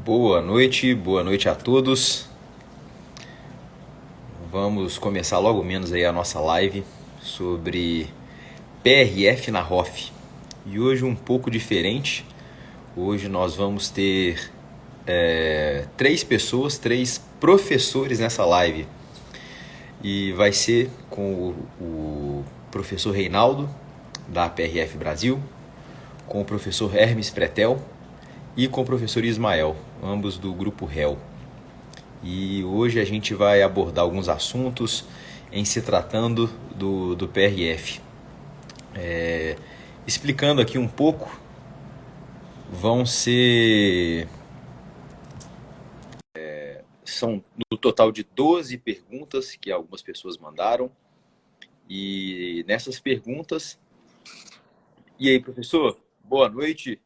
Boa noite a todos. Vamos começar logo menos aí a nossa live sobre PRF na ROF. E hoje um pouco diferente. Hoje nós vamos ter três pessoas, três professores nessa live. E vai ser com o professor Reinaldo, da PRF Brasil, com o professor Hermes Pretel e com o professor Ismael, ambos do grupo REL. E hoje a gente vai abordar alguns assuntos em se tratando do PRF. Explicando aqui um pouco, vão ser... São no total de 12 perguntas que algumas pessoas mandaram. E nessas perguntas... E aí, professor? Boa noite.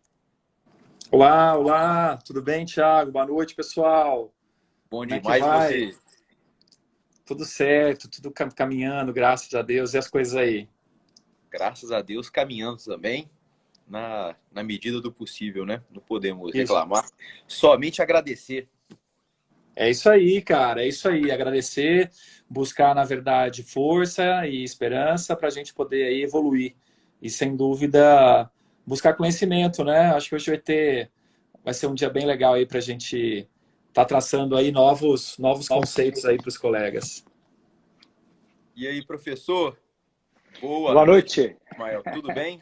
Olá, olá, tudo bem, Thiago? Boa noite, pessoal. Bom Como é que demais vai? você. Tudo certo, tudo caminhando, graças a Deus. E as coisas aí? Graças a Deus, caminhando também, na medida do possível, né? Não podemos Isso. reclamar. Somente agradecer. É isso aí, cara, é isso aí. Agradecer, buscar, na verdade, força e esperança para a gente poder aí evoluir. E, sem dúvida, buscar conhecimento, né? Acho que hoje vai ser um dia bem legal aí para a gente estar traçando aí novos conceitos aí para os colegas. E aí, professor? Boa Boa noite, noite. Ismael. Tudo bem?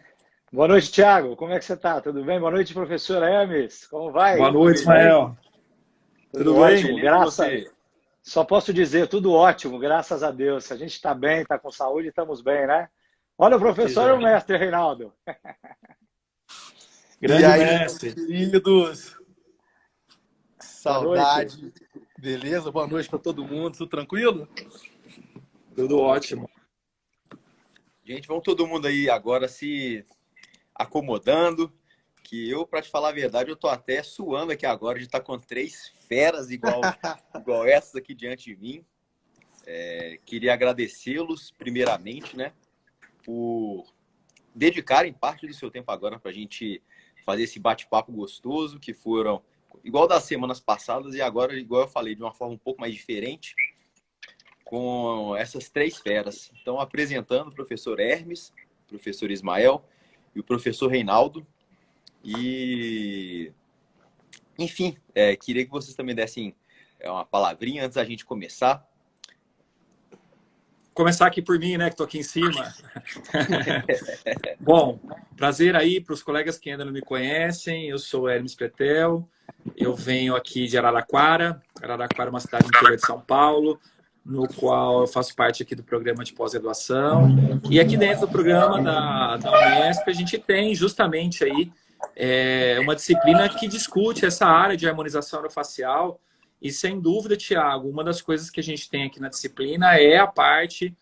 Boa noite, Thiago. Como é que você está? Tudo bem? Boa noite, professor Hermes. Como vai? Boa noite, Tudo bem? Ismael. Tudo Tudo bem? ótimo, Beleza, e você? Só posso dizer, tudo ótimo, graças a Deus. Se a gente está bem, está com saúde, estamos bem, né? Olha o Que professor e o joia. mestre Reinaldo. E Grande aí, meus mestre. queridos? Boa noite. Saudade. Beleza? Boa noite para todo mundo. Tudo tranquilo? Tudo ótimo. Gente, vamos todo mundo aí agora se acomodando, que eu, para te falar a verdade, eu tô até suando aqui agora de estar com três feras igual essas aqui diante de mim. Queria agradecê-los, primeiramente, né, por dedicarem parte do seu tempo agora para a gente fazer esse bate-papo gostoso, que foram igual das semanas passadas e agora, igual eu falei, de uma forma um pouco mais diferente, com essas três feras. Então, apresentando o professor Hermes, o professor Ismael e o professor Reinaldo. E, enfim, queria que vocês também dessem uma palavrinha antes da gente começar. Começar aqui por mim, né, que estou aqui em cima. Bom, prazer aí para os colegas que ainda não me conhecem. Eu sou Hermes Pretel, eu venho aqui de Araraquara. Araraquara é uma cidade no interior de São Paulo, no qual eu faço parte aqui do programa de pós-graduação. E aqui dentro do programa da Unesp, a gente tem justamente aí uma disciplina que discute essa área de harmonização orofacial. E, sem dúvida, Thiago, uma das coisas que a gente tem aqui na disciplina é a parte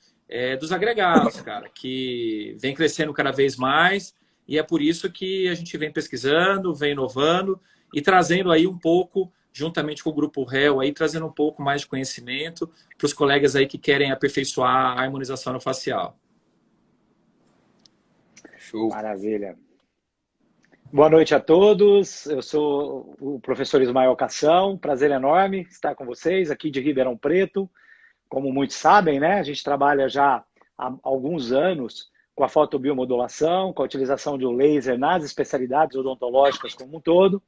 dos agregados, cara, que vem crescendo cada vez mais. E é por isso que a gente vem pesquisando, vem inovando e trazendo aí um pouco, juntamente com o Grupo REL, aí, trazendo um pouco mais de conhecimento para os colegas aí que querem aperfeiçoar a harmonização orofacial. Show. Maravilha. Boa noite a todos. Eu sou o professor Ismael Cação. Prazer enorme estar com vocês aqui de Ribeirão Preto. Como muitos sabem, né? A gente trabalha já há alguns anos com a fotobiomodulação, com a utilização de um laser nas especialidades odontológicas como um todo.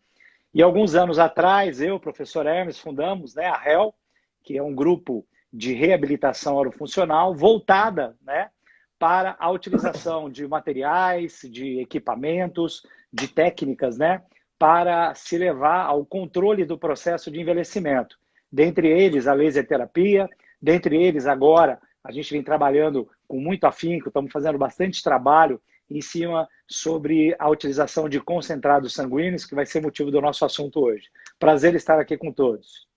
E alguns anos atrás, eu, professor Hermes, fundamos, né, a REL, que é um grupo de reabilitação orofuncional voltada, né, para a utilização de materiais, de equipamentos, de técnicas, né, para se levar ao controle do processo de envelhecimento. Dentre eles, a laser terapia, dentre eles, agora, a gente vem trabalhando com muito afinco, estamos fazendo bastante trabalho em cima sobre a utilização de concentrados sanguíneos, que vai ser motivo do nosso assunto hoje. Prazer estar aqui com todos.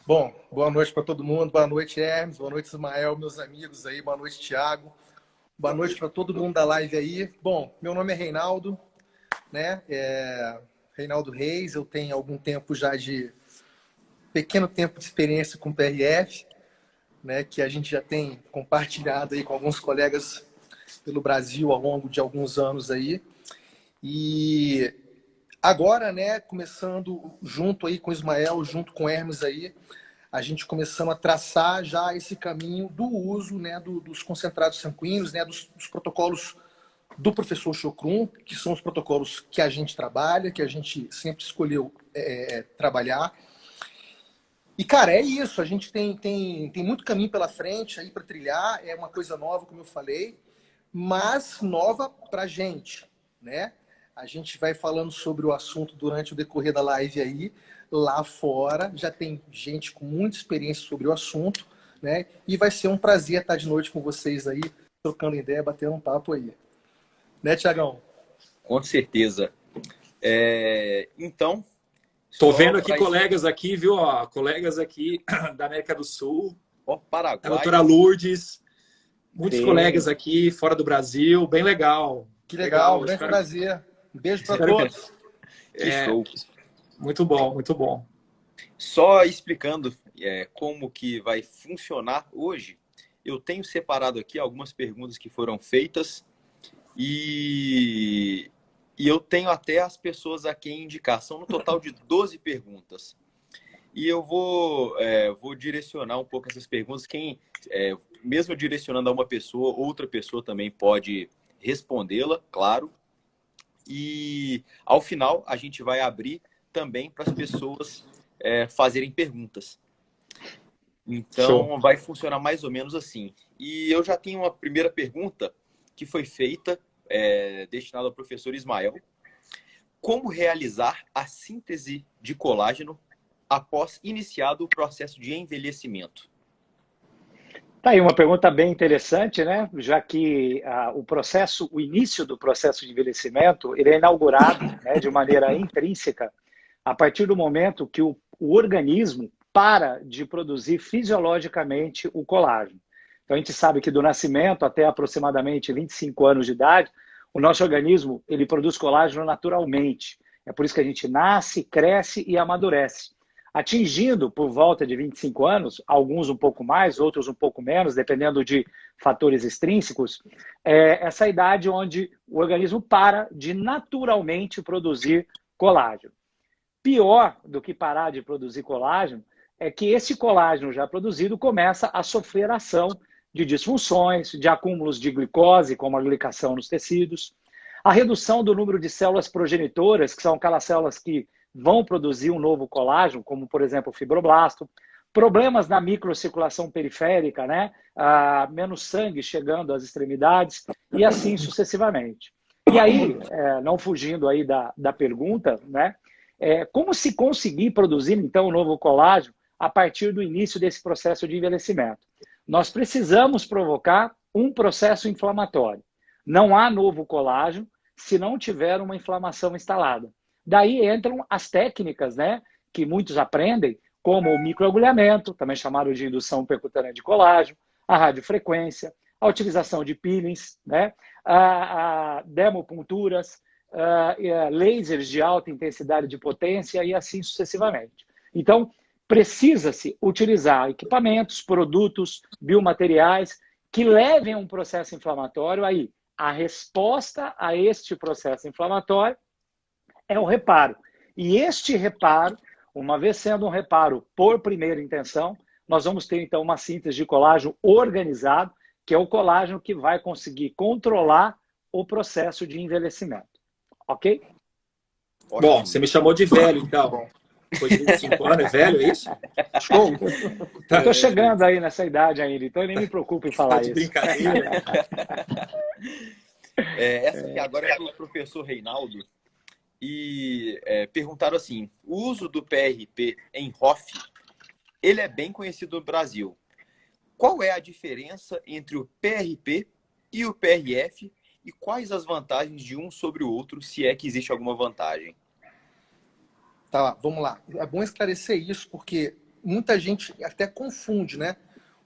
Bom, boa noite para todo mundo. Boa noite, Hermes. Boa noite, Ismael, meus amigos aí. Boa noite, Thiago. Boa noite para todo mundo da live aí. Bom, meu nome é Reinaldo, né? Reinaldo Reis. Eu tenho algum tempo já pequeno tempo de experiência com PRF, né? Que a gente já tem compartilhado aí com alguns colegas pelo Brasil ao longo de alguns anos aí. E agora, né, começando junto aí com o Ismael, junto com o Hermes aí, a gente começando a traçar já esse caminho do uso, né, dos concentrados sanguíneos, né, dos protocolos do professor Chocrum, que são os protocolos que a gente trabalha, que a gente sempre escolheu trabalhar. E, cara, é isso. A gente tem muito caminho pela frente aí para trilhar. É uma coisa nova, como eu falei, mas nova para a gente, né? A gente vai falando sobre o assunto durante o decorrer da live aí. Lá fora já tem gente com muita experiência sobre o assunto, né? E vai ser um prazer estar de noite com vocês aí, trocando ideia, batendo um papo aí. Né, Tiagão? Com certeza. Então, Tô vendo aqui colegas aqui, viu? Ó, colegas aqui da América do Sul. Ó, Paraguai. A doutora Lourdes. Muitos Sim. colegas aqui, fora do Brasil. Bem legal. Que legal, grande prazer. Um beijo para todos. Que show. Muito bom, muito bom. Só explicando como que vai funcionar hoje, eu tenho separado aqui algumas perguntas que foram feitas e eu tenho até as pessoas a quem indicar. São no total de 12 perguntas. E eu vou direcionar um pouco essas perguntas. Mesmo direcionando a uma pessoa, outra pessoa também pode respondê-la, claro. E ao final a gente vai abrir também para as pessoas fazerem perguntas. Então vai funcionar mais ou menos assim. E eu já tenho uma primeira pergunta que foi feita, destinada ao professor Ismael. Como realizar a síntese de colágeno após iniciado o processo de envelhecimento? Tá aí uma pergunta bem interessante, né? Já que o início do processo de envelhecimento, ele é inaugurado, né, de maneira intrínseca a partir do momento que o organismo para de produzir fisiologicamente o colágeno. Então a gente sabe que do nascimento até aproximadamente 25 anos de idade, o nosso organismo ele produz colágeno naturalmente. É por isso que a gente nasce, cresce e amadurece. Atingindo por volta de 25 anos, alguns um pouco mais, outros um pouco menos, dependendo de fatores extrínsecos, essa idade onde o organismo para de naturalmente produzir colágeno. Pior do que parar de produzir colágeno é que esse colágeno já produzido começa a sofrer ação de disfunções, de acúmulos de glicose, como a glicação nos tecidos, a redução do número de células progenitoras, que são aquelas células que vão produzir um novo colágeno, como, por exemplo, o fibroblasto, problemas na microcirculação periférica, né? Menos sangue chegando às extremidades, e assim sucessivamente. E aí, não fugindo aí da pergunta, né? Como se conseguir produzir, então, o novo colágeno a partir do início desse processo de envelhecimento? Nós precisamos provocar um processo inflamatório. Não há novo colágeno se não tiver uma inflamação instalada. Daí entram as técnicas, né, que muitos aprendem, como o microagulhamento, também chamado de indução percutânea de colágeno, a radiofrequência, a utilização de peelings, né, a demopunturas, lasers de alta intensidade de potência e assim sucessivamente. Então, precisa-se utilizar equipamentos, produtos, biomateriais que levem a um processo inflamatório. Aí, a resposta a este processo inflamatório é o reparo. E este reparo, uma vez sendo um reparo por primeira intenção, nós vamos ter então uma síntese de colágeno organizado, que é o colágeno que vai conseguir controlar o processo de envelhecimento. Ok? Bom, você me chamou de velho, então. Depois de 25 anos, é velho, é isso? Show! Eu estou chegando aí nessa idade ainda, então eu nem me preocupo em falar isso. Brincadeira. Essa aqui agora é para o professor Reinaldo. E perguntaram assim, o uso do PRP em ROF, ele é bem conhecido no Brasil. Qual é a diferença entre o PRP e o PRF e quais as vantagens de um sobre o outro, se é que existe alguma vantagem? Tá, vamos lá. É bom esclarecer isso, porque muita gente até confunde, né,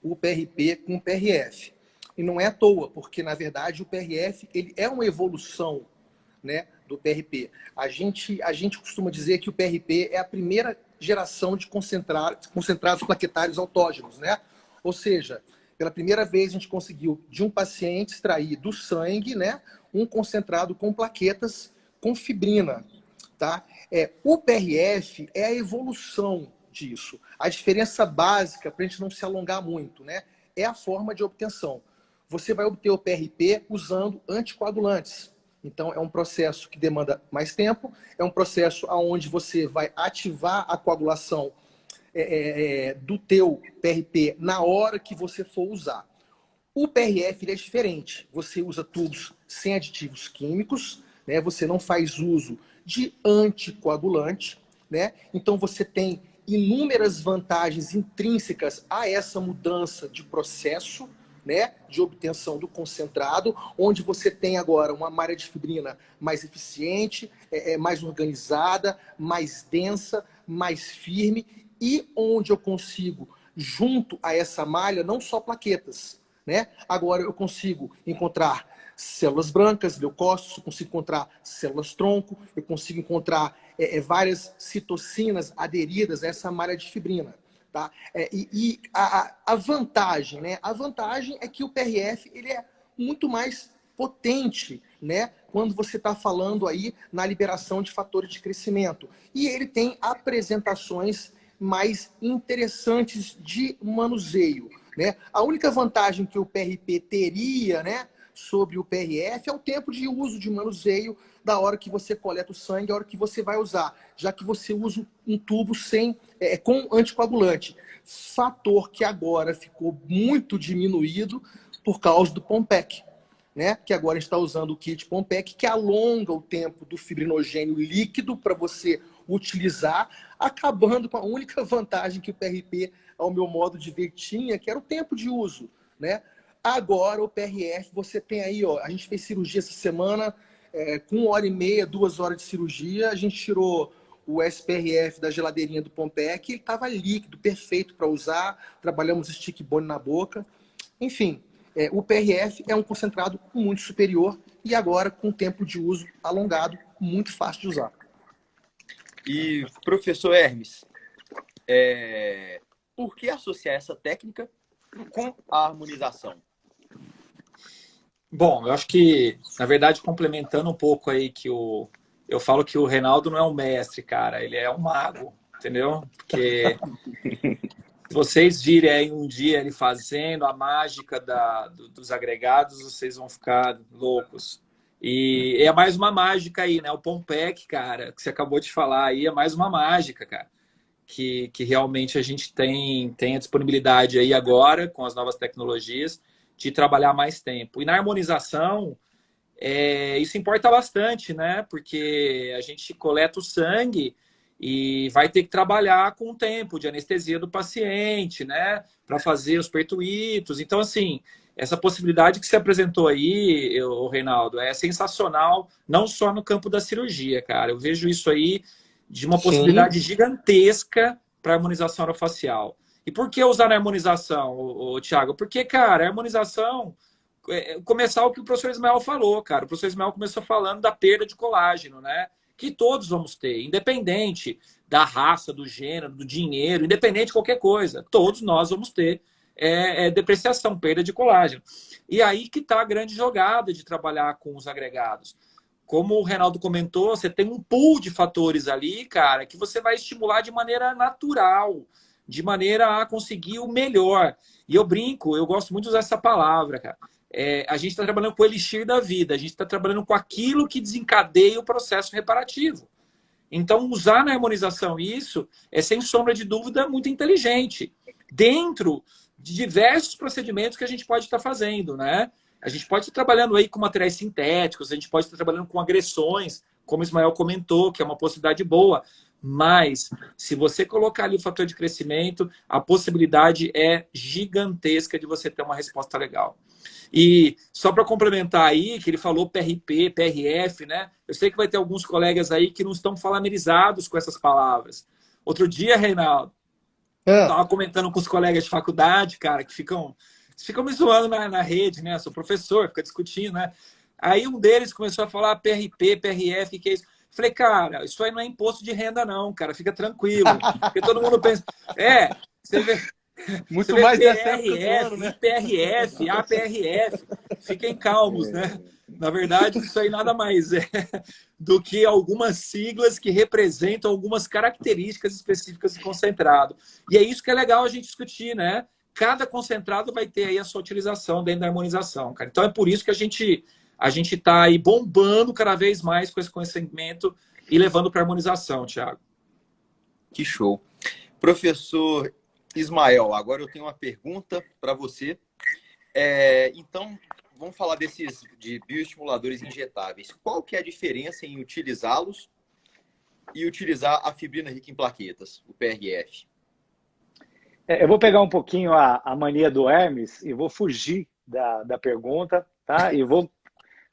o PRP com o PRF. E não é à toa, porque, na verdade, o PRF ele é uma evolução, né, do PRP. A gente costuma dizer que o PRP é a primeira geração de concentrados plaquetários autógenos, né? Ou seja, pela primeira vez a gente conseguiu de um paciente extrair do sangue, né, um concentrado com plaquetas com fibrina. tá? O PRF é a evolução disso. A diferença básica, para a gente não se alongar muito, né, é a forma de obtenção. Você vai obter o PRP usando anticoagulantes. Então, é um processo que demanda mais tempo, é um processo onde você vai ativar a coagulação do teu PRP na hora que você for usar. O PRF ele é diferente. Você usa tubos sem aditivos químicos, né? Você não faz uso de anticoagulante, né? Então, você tem inúmeras vantagens intrínsecas a essa mudança de processo, né, de obtenção do concentrado, onde você tem agora uma malha de fibrina mais eficiente, mais organizada, mais densa, mais firme, e onde eu consigo, junto a essa malha, não só plaquetas, né? Agora eu consigo encontrar células brancas, leucócitos, eu consigo encontrar células-tronco, eu consigo encontrar várias citocinas aderidas a essa malha de fibrina. Tá? A vantagem, né? A vantagem é que o PRF ele é muito mais potente, né? Quando você está falando aí na liberação de fatores de crescimento. E ele tem apresentações mais interessantes de manuseio, né? A única vantagem que o PRP teria, né, sobre o PRF é o tempo de uso de manuseio da hora que você coleta o sangue, a hora que você vai usar, já que você usa um tubo com anticoagulante. Fator que agora ficou muito diminuído por causa do Pompec, né? Que agora a gente está usando o kit Pompec, que alonga o tempo do fibrinogênio líquido para você utilizar, acabando com a única vantagem que o PRP, ao meu modo de ver, tinha, que era o tempo de uso, né? Agora, o PRF, você tem aí, ó, a gente fez cirurgia essa semana, com 1h30, 2 horas de cirurgia, a gente tirou o SPRF da geladeirinha do Pompec, ele estava líquido, perfeito para usar, trabalhamos stick bone na boca. Enfim, o PRF é um concentrado muito superior e agora com tempo de uso alongado, muito fácil de usar. E, professor Hermes, por que associar essa técnica com a harmonização? Bom, eu acho que, na verdade, complementando um pouco aí eu falo que o Reinaldo não é um mestre, cara, ele é um mago, entendeu? Porque se vocês virem aí um dia ele fazendo a mágica dos agregados, vocês vão ficar loucos. E é mais uma mágica aí, né? O Pompec, cara, que você acabou de falar aí, é mais uma mágica, cara. Que realmente a gente tem a disponibilidade aí agora, com as novas tecnologias, de trabalhar mais tempo. E na harmonização, isso importa bastante, né? Porque a gente coleta o sangue e vai ter que trabalhar com o tempo de anestesia do paciente, né? Para fazer os pertuitos. Então, assim, essa possibilidade que você apresentou aí, Reinaldo, é sensacional, não só no campo da cirurgia, cara. Eu vejo isso aí de uma possibilidade gigantesca para harmonização orofacial. E por que usar na harmonização, Thiago? Porque, cara, a harmonização... começar o que o professor Ismael falou, cara. O professor Ismael começou falando da perda de colágeno, né? Que todos vamos ter, independente da raça, do gênero, do dinheiro, independente de qualquer coisa. Todos nós vamos ter depreciação, perda de colágeno. E aí que está a grande jogada de trabalhar com os agregados. Como o Reinaldo comentou, você tem um pool de fatores ali, cara, que você vai estimular de maneira natural, de maneira a conseguir o melhor. E eu brinco, eu gosto muito de usar essa palavra, cara. A gente está trabalhando com o elixir da vida, a gente está trabalhando com aquilo que desencadeia o processo reparativo. Então, usar na harmonização isso é, sem sombra de dúvida, muito inteligente. Dentro de diversos procedimentos que a gente pode estar fazendo, né? A gente pode estar trabalhando aí com materiais sintéticos, a gente pode estar trabalhando com agressões, como o Ismael comentou, que é uma possibilidade boa. Mas, se você colocar ali o fator de crescimento, a possibilidade é gigantesca de você ter uma resposta legal. E só para complementar aí, que ele falou PRP, PRF, né? Eu sei que vai ter alguns colegas aí que não estão familiarizados com essas palavras. Outro dia, Reinaldo, estava comentando com os colegas de faculdade, cara, que ficam me zoando na rede, né? Sou professor, fica discutindo, né? Aí um deles começou a falar PRP, PRF, que é isso? Falei, cara, isso aí não é imposto de renda, não, cara, fica tranquilo. Porque todo mundo pensa, você vê. Muito você mais vê dessa época do ano, né? IPRF, APRF, fiquem calmos, né? Na verdade, isso aí nada mais é do que algumas siglas que representam algumas características específicas do concentrado. E é isso que é legal a gente discutir, né? Cada concentrado vai ter aí a sua utilização dentro da harmonização, cara. Então é por isso que a gente está aí bombando cada vez mais com esse conhecimento e levando para a harmonização, Thiago. Que show. Professor Ismael, agora eu tenho uma pergunta para você. Então, vamos falar de bioestimuladores injetáveis. Qual que é a diferença em utilizá-los e utilizar a fibrina rica em plaquetas, o PRF? Eu vou pegar um pouquinho a mania do Hermes e vou fugir da pergunta, tá? E vou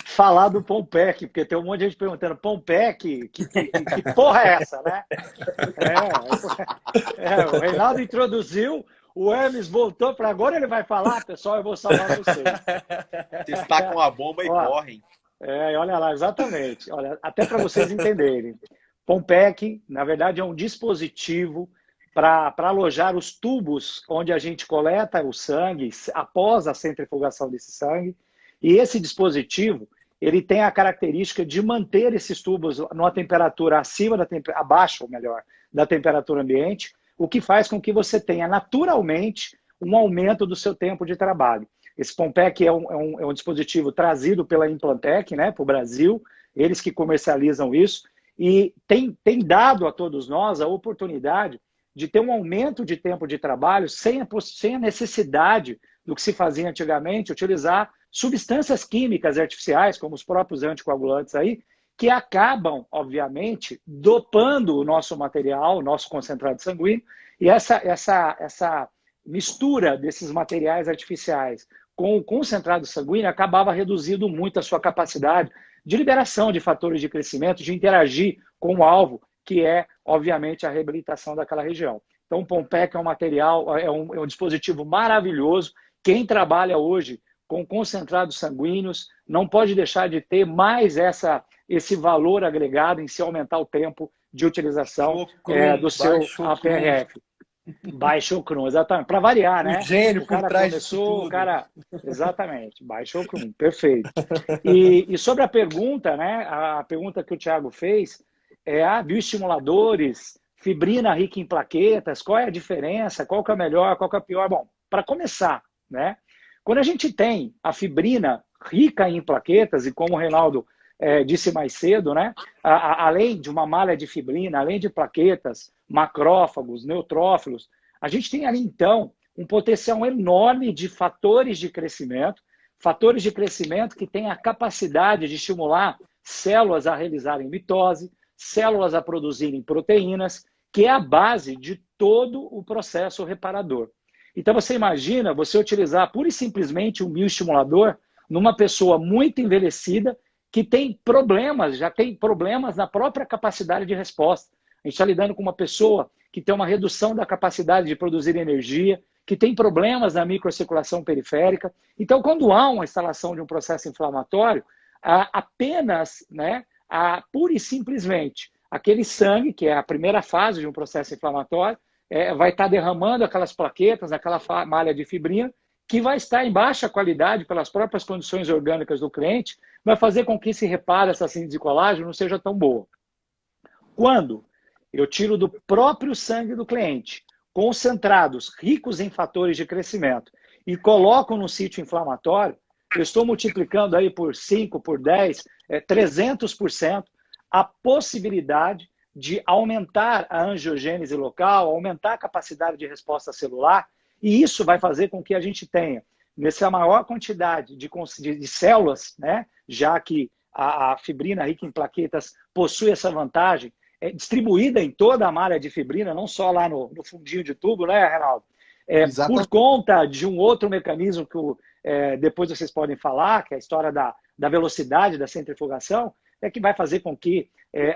falar do Pompec, porque tem um monte de gente perguntando, Pompec, que porra é essa, né? O Reinaldo introduziu, o Hermes voltou para agora, ele vai falar, pessoal, eu vou salvar vocês. Você está com a bomba e correm. Olha lá, exatamente. Olha, até para vocês entenderem. Pompec, na verdade, é um dispositivo para alojar os tubos onde a gente coleta o sangue após a centrifugação desse sangue. E esse dispositivo, ele tem a característica de manter esses tubos numa temperatura abaixo, ou melhor, da temperatura ambiente, o que faz com que você tenha naturalmente um aumento do seu tempo de trabalho. Esse Pompec é um dispositivo trazido pela Implantec, né, para o Brasil, eles que comercializam isso, e tem dado a todos nós a oportunidade de ter um aumento de tempo de trabalho sem a necessidade do que se fazia antigamente, utilizar substâncias químicas artificiais, como os próprios anticoagulantes aí, que acabam, obviamente, dopando o nosso material, o nosso concentrado sanguíneo, e essa mistura desses materiais artificiais com o concentrado sanguíneo acabava reduzindo muito a sua capacidade de liberação de fatores de crescimento, de interagir com o alvo, que é, obviamente, a reabilitação daquela região. Então, o Pompec é um material, é um dispositivo maravilhoso. Quem trabalha hoje com concentrados sanguíneos não pode deixar de ter mais esse valor agregado em se aumentar o tempo de utilização do seu APRF. Baixou o CRUM, exatamente. Para variar, né? O gênio o cara por trás começou, disso o cara... Exatamente, baixou o CRUM, perfeito. E sobre a pergunta, né? A pergunta que o Thiago fez bioestimuladores, fibrina rica em plaquetas, qual é a diferença, qual que é o melhor, qual que é o pior? Bom, para começar, né? Quando a gente tem a fibrina rica em plaquetas, e como o Reinaldo disse mais cedo, né? Além de uma malha de fibrina, além de plaquetas, macrófagos, neutrófilos, a gente tem ali, então, um potencial enorme de fatores de crescimento que têm a capacidade de estimular células a realizarem mitose, células a produzirem proteínas, que é a base de todo o processo reparador. Então você imagina você utilizar pura e simplesmente um bioestimulador numa pessoa muito envelhecida que tem problemas, já tem problemas na própria capacidade de resposta. A gente está lidando com uma pessoa que tem uma redução da capacidade de produzir energia, que tem problemas na microcirculação periférica. Então, quando há uma instalação de um processo inflamatório, apenas, né, pura e simplesmente, aquele sangue, que é a primeira fase de um processo inflamatório, vai estar derramando aquelas plaquetas, aquela malha de fibrina, que vai estar em baixa qualidade pelas próprias condições orgânicas do cliente, vai fazer com que esse reparo, essa síntese de colágeno não seja tão boa. Quando eu tiro do próprio sangue do cliente concentrados ricos em fatores de crescimento e coloco no sítio inflamatório, eu estou multiplicando aí por 5, por 10, 300% a possibilidade de aumentar a angiogênese local, aumentar a capacidade de resposta celular, e isso vai fazer com que a gente tenha, nessa maior quantidade de células, né, já que a fibrina rica em plaquetas possui essa vantagem, distribuída em toda a malha de fibrina, não só lá no fundinho de tubo, né, Reinaldo? Por conta de um outro mecanismo que depois vocês podem falar, que é a história da velocidade da centrifugação, que vai fazer com que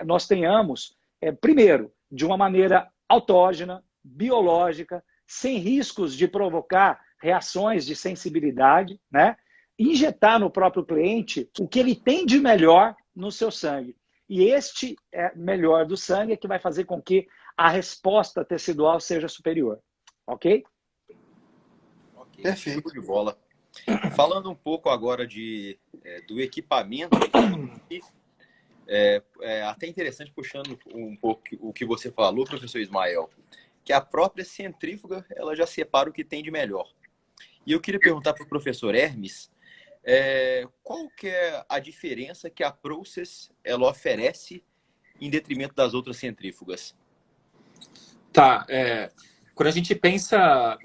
nós tenhamos, primeiro, de uma maneira autógena, biológica, sem riscos de provocar reações de sensibilidade, né? Injetar no próprio cliente o que ele tem de melhor no seu sangue. E este melhor do sangue é que vai fazer com que a resposta tecidual seja superior. Ok? Perfeito. De bola. Falando um pouco agora de do equipamento, até interessante, puxando um pouco o que você falou, professor Ismael, que a própria centrífuga ela já separa o que tem de melhor. E eu queria perguntar para o professor Hermes, qual que é a diferença que a Process ela oferece em detrimento das outras centrífugas? Tá, quando a gente pensa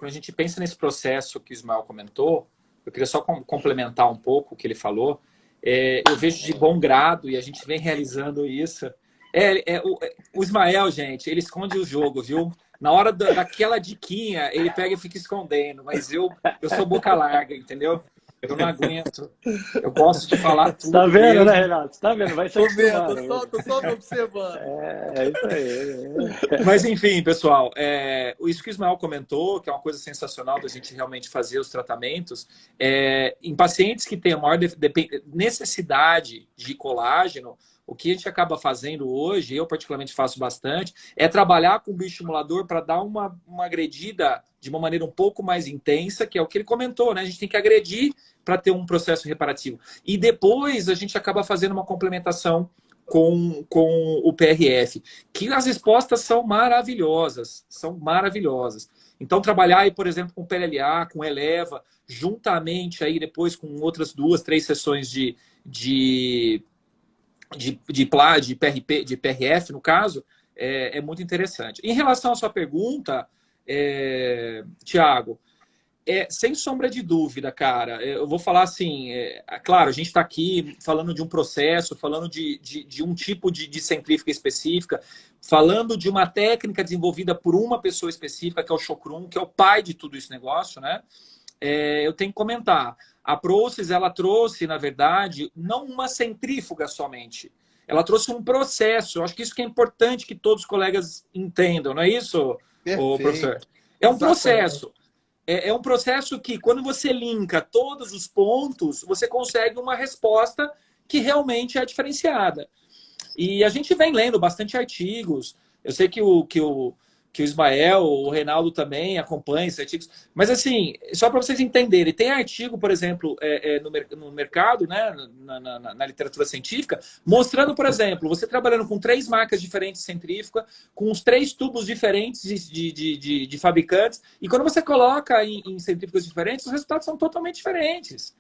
nesse processo que o Ismael comentou, eu queria só complementar um pouco o que ele falou. Eu vejo de bom grado, e a gente vem realizando isso. O Ismael, gente, ele esconde o jogo, viu? Na hora daquela diquinha, ele pega e fica escondendo, mas eu sou boca larga, entendeu? Eu não aguento. Eu gosto de falar tudo. Você tá vendo, mesmo. né, Renato? Você tá vendo? Vai ser Tô vendo, tô só me observando. É isso aí. Mas, enfim, pessoal, isso que o Ismael comentou, que é uma coisa sensacional da gente realmente fazer os tratamentos, em pacientes que têm a maior necessidade de colágeno, o que a gente acaba fazendo hoje, eu particularmente faço bastante, é trabalhar com o bioestimulador para dar uma agredida de uma maneira um pouco mais intensa, que é o que ele comentou, né? A gente tem que agredir para ter um processo reparativo. E depois a gente acaba fazendo uma complementação com o PRF, que as respostas são maravilhosas, Então, trabalhar aí, por exemplo, com PLLA, com Eleva, juntamente aí depois com outras 2, 3 sessões de PRF, no caso, é muito interessante. Em relação à sua pergunta, Tiago, sem sombra de dúvida, cara, eu vou falar assim, claro, a gente está aqui falando de um processo, falando de um tipo de centrífuga específica, falando de uma técnica desenvolvida por uma pessoa específica, que é o Chocrum, que é o pai de tudo esse negócio, né? Eu tenho que comentar. A Process, ela trouxe, na verdade, não uma centrífuga somente. Ela trouxe um processo. Eu acho que isso que é importante que todos os colegas entendam, não é isso, professor? É um processo. É um processo que, quando você linka todos os pontos, você consegue uma resposta que realmente é diferenciada. E a gente vem lendo bastante artigos. Eu sei que o Ismael, o Reinaldo também acompanha esses artigos. Mas, assim, só para vocês entenderem, tem artigo, por exemplo, no mercado, né, na literatura científica, mostrando, por exemplo, você trabalhando com 3 marcas diferentes de centrífuga, com os 3 tubos diferentes de fabricantes, e quando você coloca em centrífugas diferentes, os resultados são totalmente diferentes.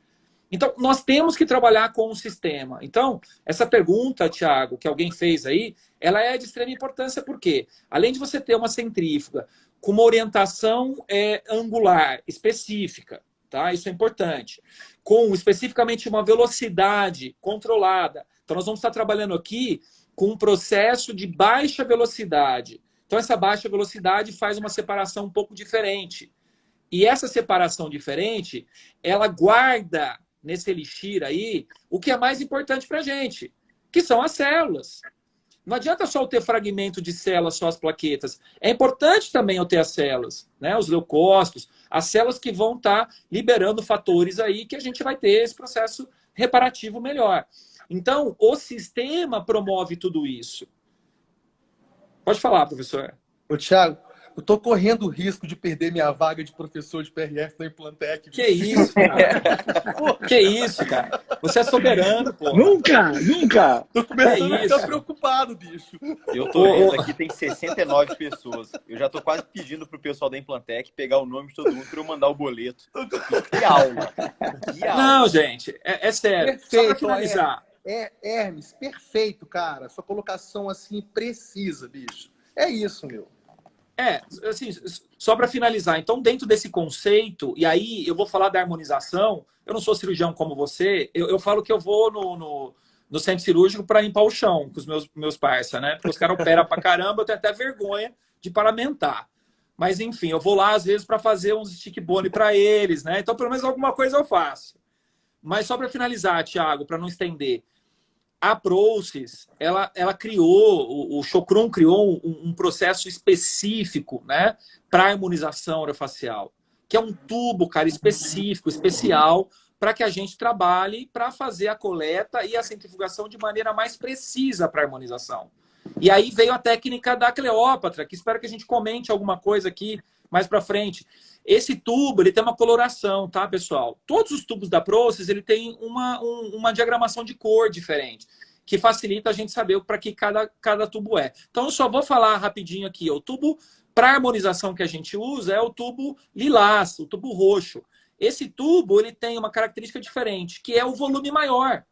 Então, nós temos que trabalhar com o sistema. Então, essa pergunta, Tiago, que alguém fez aí, ela é de extrema importância, porque além de você ter uma centrífuga com uma orientação angular específica, tá? Isso é importante, com especificamente uma velocidade controlada. Então, nós vamos estar trabalhando aqui com um processo de baixa velocidade. Então, essa baixa velocidade faz uma separação um pouco diferente. E essa separação diferente, ela guarda nesse elixir aí o que é mais importante para a gente, que são as células. Não adianta só eu ter fragmento de células, só as plaquetas. É importante também eu ter as células, né? Os leucócitos, as células que vão estar liberando fatores aí que a gente vai ter esse processo reparativo melhor. Então, o sistema promove tudo isso. Pode falar, professor. Ô, Thiago, eu tô correndo o risco de perder minha vaga de professor de PRF da Implantec. Que isso, cara? Que isso, cara? Você é soberano, pô. Nunca! Tô começando a ficar preocupado, bicho. Eu tô vendo aqui, tem 69 pessoas. Eu já tô quase pedindo pro pessoal da Implantec pegar o nome de todo mundo pra eu mandar o boleto. Que aula! Que aula! Não, gente, é sério. Perfeito, só pra finalizar. Hermes, perfeito, cara. Sua colocação assim precisa, bicho. É isso, meu. Assim, só para finalizar, então dentro desse conceito, e aí eu vou falar da harmonização, eu não sou cirurgião como você, eu falo que eu vou no centro cirúrgico para limpar o chão com os meus parça, né? Porque os caras operam pra caramba, eu tenho até vergonha de paramentar. Mas enfim, eu vou lá às vezes para fazer uns stick bone para eles, né? Então pelo menos alguma coisa eu faço. Mas só para finalizar, Thiago, para não estender, a Process, ela criou, o Chocrum criou um processo específico, né, para harmonização orofacial, que é um tubo, cara, específico, especial, para que a gente trabalhe para fazer a coleta e a centrifugação de maneira mais precisa para a harmonização. E aí veio a técnica da Cleópatra, que espero que a gente comente alguma coisa aqui mais para frente. Esse tubo, ele tem uma coloração, tá, pessoal? Todos os tubos da Process, ele tem uma diagramação de cor diferente, que facilita a gente saber para que cada tubo é. Então, eu só vou falar rapidinho aqui. O tubo para harmonização que a gente usa é o tubo lilás, o tubo roxo. Esse tubo, ele tem uma característica diferente, que é o volume maior.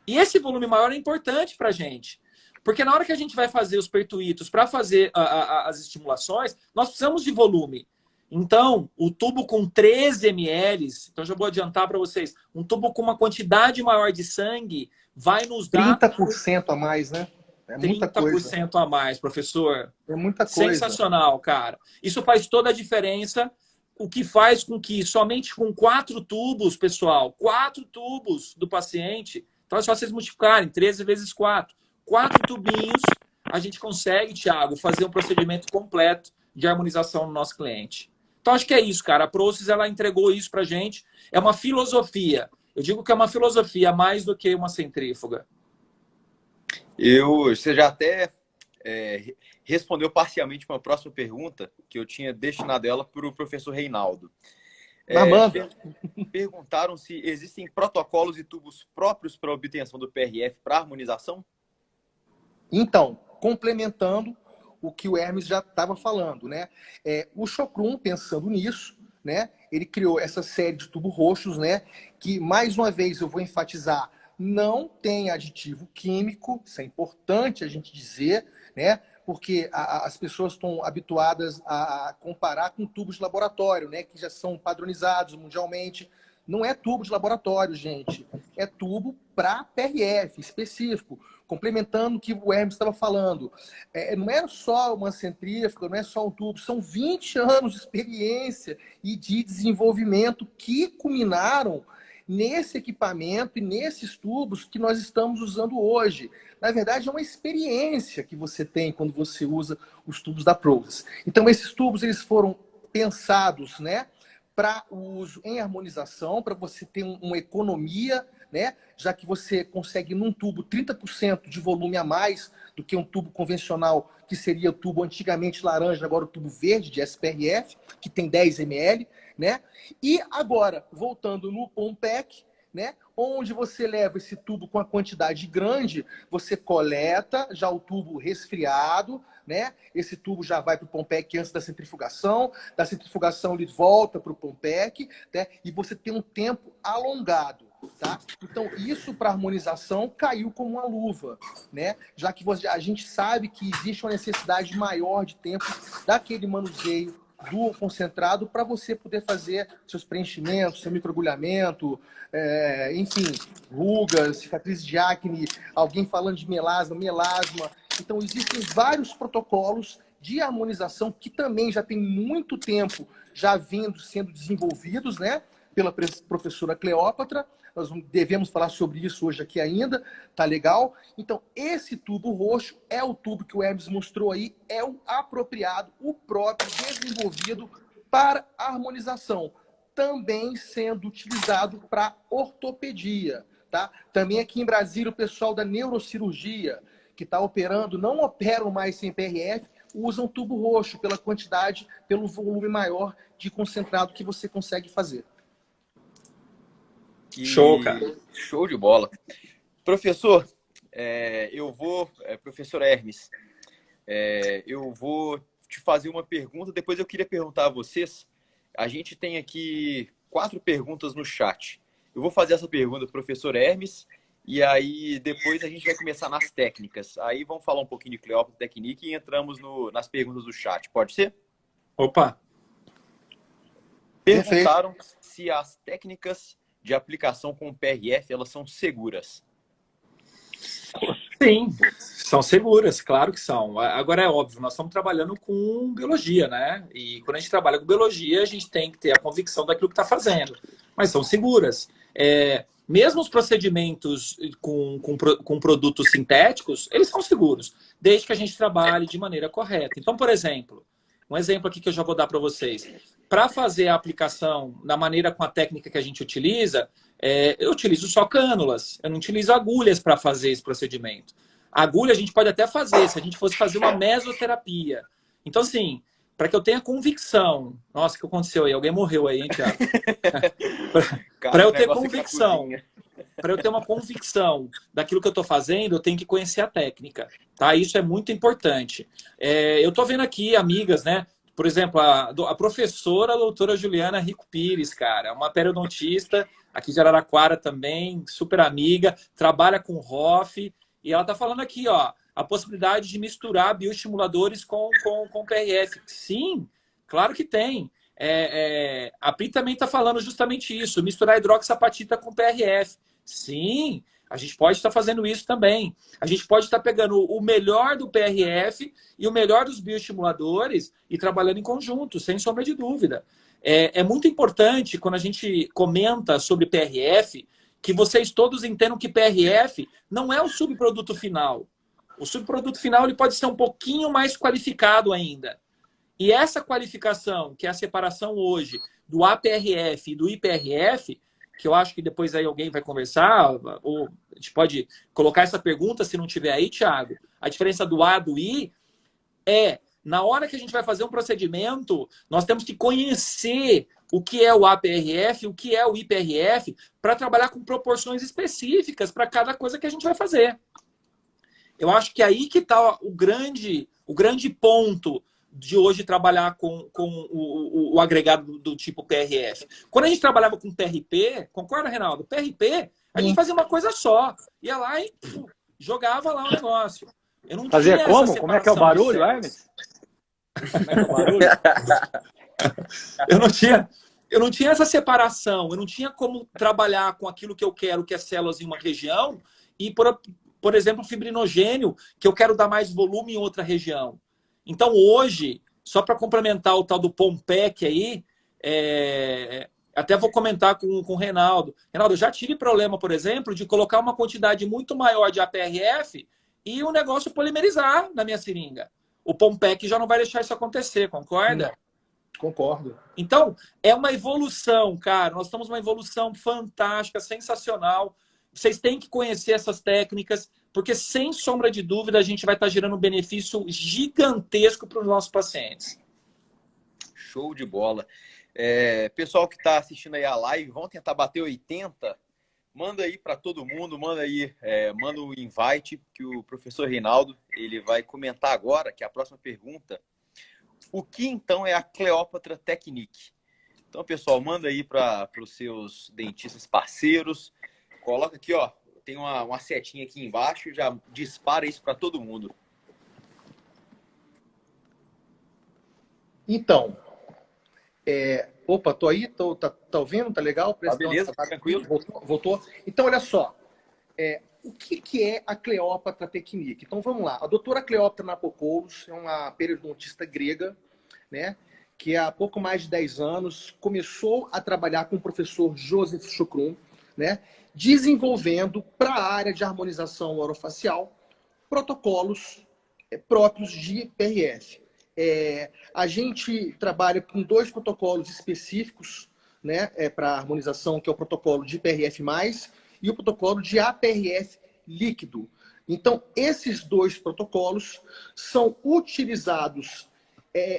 E esse volume maior é importante para a gente. Porque na hora que a gente vai fazer os pertuitos para fazer as estimulações, nós precisamos de volume. Então, o tubo com 13 ml, então já vou adiantar para vocês, um tubo com uma quantidade maior de sangue vai nos dar 30% a mais, né? É muita coisa. 30% a mais, professor. É muita coisa. Sensacional, cara. Isso faz toda a diferença, o que faz com que somente com 4 tubos, pessoal, 4 tubos do paciente, então é só vocês multiplicarem, 13 vezes 4. 4 tubinhos, a gente consegue, Thiago, fazer um procedimento completo de harmonização no nosso cliente. Então, acho que é isso, cara. A Process, ela entregou isso pra gente. É uma filosofia. Eu digo que é uma filosofia mais do que uma centrífuga. Você já até respondeu parcialmente uma próxima pergunta, que eu tinha destinado ela para o professor Reinaldo. Perguntaram se existem protocolos e tubos próprios para obtenção do PRF para harmonização? Então, complementando o que o Hermes já estava falando, né? O Chocrum, pensando nisso, né? Ele criou essa série de tubos roxos, né? Que, mais uma vez, eu vou enfatizar, não tem aditivo químico, isso é importante a gente dizer, né? Porque as pessoas estão habituadas a comparar com tubos de laboratório, né? Que já são padronizados mundialmente. Não é tubo de laboratório, gente. É tubo para PRF específico. Complementando o que o Hermes estava falando. Não é só uma centrífuga, não é só um tubo. São 20 anos de experiência e de desenvolvimento que culminaram nesse equipamento e nesses tubos que nós estamos usando hoje. Na verdade, é uma experiência que você tem quando você usa os tubos da Process. Então, esses tubos eles foram pensados, né, para uso em harmonização, para você ter uma economia, né, já que você consegue num tubo 30% de volume a mais do que um tubo convencional, que seria o tubo antigamente laranja, agora o tubo verde de SPRF, que tem 10 ml, né? E agora, voltando no Pompec, né, onde você leva esse tubo com a quantidade grande, você coleta já o tubo resfriado, né? Esse tubo já vai para o Pompec antes da centrifugação ele volta para o Pompec, né? E você tem um tempo alongado, tá? Então, isso para harmonização caiu como uma luva, né? Já que a gente sabe que existe uma necessidade maior de tempo daquele manuseio do concentrado para você poder fazer seus preenchimentos, seu microagulhamento, enfim, rugas, cicatrizes de acne, alguém falando de melasma. Então, existem vários protocolos de harmonização que também já tem muito tempo já vindo sendo desenvolvidos, né, pela professora Cleópatra. Nós devemos falar sobre isso hoje aqui ainda, tá legal? Então, esse tubo roxo é o tubo que o Hermes mostrou aí, é o apropriado, o próprio, desenvolvido para harmonização, também sendo utilizado para ortopedia, tá? Também aqui em Brasília, o pessoal da neurocirurgia, que está operando, não operam mais sem PRF, usam tubo roxo pela quantidade, pelo volume maior de concentrado que você consegue fazer. Show, cara. Show de bola. Professor, professor Hermes, eu vou te fazer uma pergunta, depois eu queria perguntar a vocês. A gente tem aqui 4 perguntas no chat. Eu vou fazer essa pergunta para o professor Hermes, e aí depois a gente vai começar nas técnicas. Aí vamos falar um pouquinho de Cleópatra Technique e entramos nas perguntas do chat. Pode ser? Opa! Perguntaram se as técnicas de aplicação com PRF, elas são seguras. Sim, são seguras, claro que são. Agora é óbvio, nós estamos trabalhando com biologia, né? E quando a gente trabalha com biologia, a gente tem que ter a convicção daquilo que está fazendo. Mas são seguras. Mesmo os procedimentos com produtos sintéticos, eles são seguros, desde que a gente trabalhe de maneira correta. Então, por exemplo, um exemplo aqui que eu já vou dar para vocês. Para fazer a aplicação da maneira com a técnica que a gente utiliza, eu utilizo só cânulas. Eu não utilizo agulhas para fazer esse procedimento. A agulha a gente pode até fazer, se a gente fosse fazer uma mesoterapia. Então, assim, para que eu tenha convicção. Nossa, o que aconteceu aí? Alguém morreu aí, hein, Thiago? Para eu ter convicção, para eu ter uma convicção daquilo que eu estou fazendo, eu tenho que conhecer a técnica, tá? Isso é muito importante. Eu estou vendo aqui amigas, né? Por exemplo, a professora, a doutora Juliana Rico Pires, cara, uma periodontista aqui de Araraquara também, super amiga, trabalha com ROF, e ela está falando aqui, ó, a possibilidade de misturar bioestimuladores com PRF. Sim, claro que tem. A Pri também está falando justamente isso, misturar hidroxapatita com PRF. Sim, a gente pode estar fazendo isso também. A gente pode estar pegando o melhor do PRF e o melhor dos bioestimuladores e trabalhando em conjunto, sem sombra de dúvida. É muito importante, quando a gente comenta sobre PRF, que vocês todos entendam que PRF não é o subproduto final. O subproduto final ele pode ser um pouquinho mais qualificado ainda. E essa qualificação, que é a separação hoje do APRF e do IPRF, que eu acho que depois aí alguém vai conversar, ou a gente pode colocar essa pergunta se não tiver aí, Thiago. A diferença do A e do I é, na hora que a gente vai fazer um procedimento, nós temos que conhecer o que é o APRF, o que é o IPRF, para trabalhar com proporções específicas para cada coisa que a gente vai fazer. Eu acho que aí que está o grande ponto de hoje trabalhar com o agregado do tipo PRF. Quando a gente trabalhava com PRP, concorda, Reinaldo? PRP, a gente fazia uma coisa só. Ia lá e jogava lá o negócio. Eu não Fazia tinha como? essa Como é que é o barulho, Hermes? Como é que é o barulho? Eu não tinha essa separação. Eu não tinha como trabalhar com aquilo que eu quero, que é células em uma região, e, por exemplo, fibrinogênio, que eu quero dar mais volume em outra região. Então, hoje, só para complementar o tal do Pompec aí, até vou comentar com o Reinaldo. Reinaldo, eu já tive problema, por exemplo, de colocar uma quantidade muito maior de APRF e o negócio polimerizar na minha seringa. O Pompec já não vai deixar isso acontecer, concorda? Não, concordo. Então, é uma evolução, cara. Nós estamos numa evolução fantástica, sensacional. Vocês têm que conhecer essas técnicas, porque, sem sombra de dúvida, a gente vai estar gerando um benefício gigantesco para os nossos pacientes. Show de bola. Pessoal que está assistindo aí a live, vão tentar bater 80. Manda aí para todo mundo, manda o invite, que o professor Reinaldo ele vai comentar agora, que é a próxima pergunta. O que, então, é a Cleópatra Technique? Então, pessoal, manda aí para os seus dentistas parceiros. Coloca aqui, ó, tem uma setinha aqui embaixo, já dispara isso para todo mundo. Então, opa, tô aí, tá ouvindo? Tá legal? Beleza, tá tranquilo. Voltou? Então, olha só, o que é a Cleópatra Technique? Então, vamos lá. A doutora Cleópatra Napokoulos é uma periodontista grega, né, que há pouco mais de 10 anos começou a trabalhar com o professor Joseph Chukrum, né, desenvolvendo para a área de harmonização orofacial protocolos próprios de PRF. A gente trabalha com 2 protocolos específicos, né, para harmonização, que é o protocolo de PRF+, e o protocolo de APRF líquido. Então, esses 2 protocolos são utilizados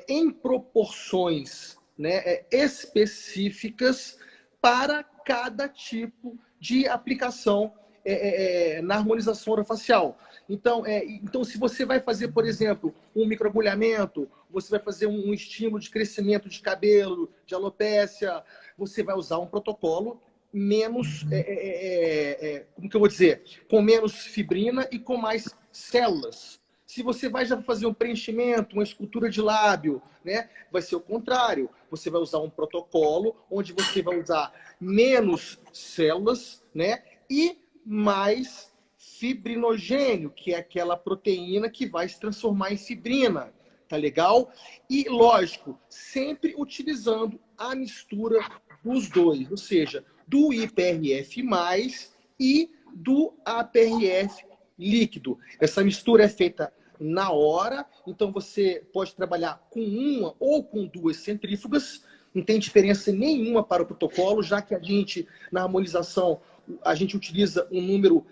em proporções, né, específicas para cada tipo de aplicação na harmonização orofacial. Então, se você vai fazer, por exemplo, um microagulhamento, você vai fazer um estímulo de crescimento de cabelo, de alopécia, você vai usar um protocolo menos, como que eu vou dizer, com menos fibrina e com mais células. Se você vai já fazer um preenchimento, uma escultura de lábio, né, vai ser o contrário. Você vai usar um protocolo onde você vai usar menos células, né, e mais fibrinogênio, que é aquela proteína que vai se transformar em fibrina. Tá legal? E, lógico, sempre utilizando a mistura dos 2, ou seja, do IPRF+, e do APRF líquido. Essa mistura é feita na hora, então você pode trabalhar com uma ou com 2 centrífugas, não tem diferença nenhuma para o protocolo, já que a gente, na harmonização, a gente utiliza um número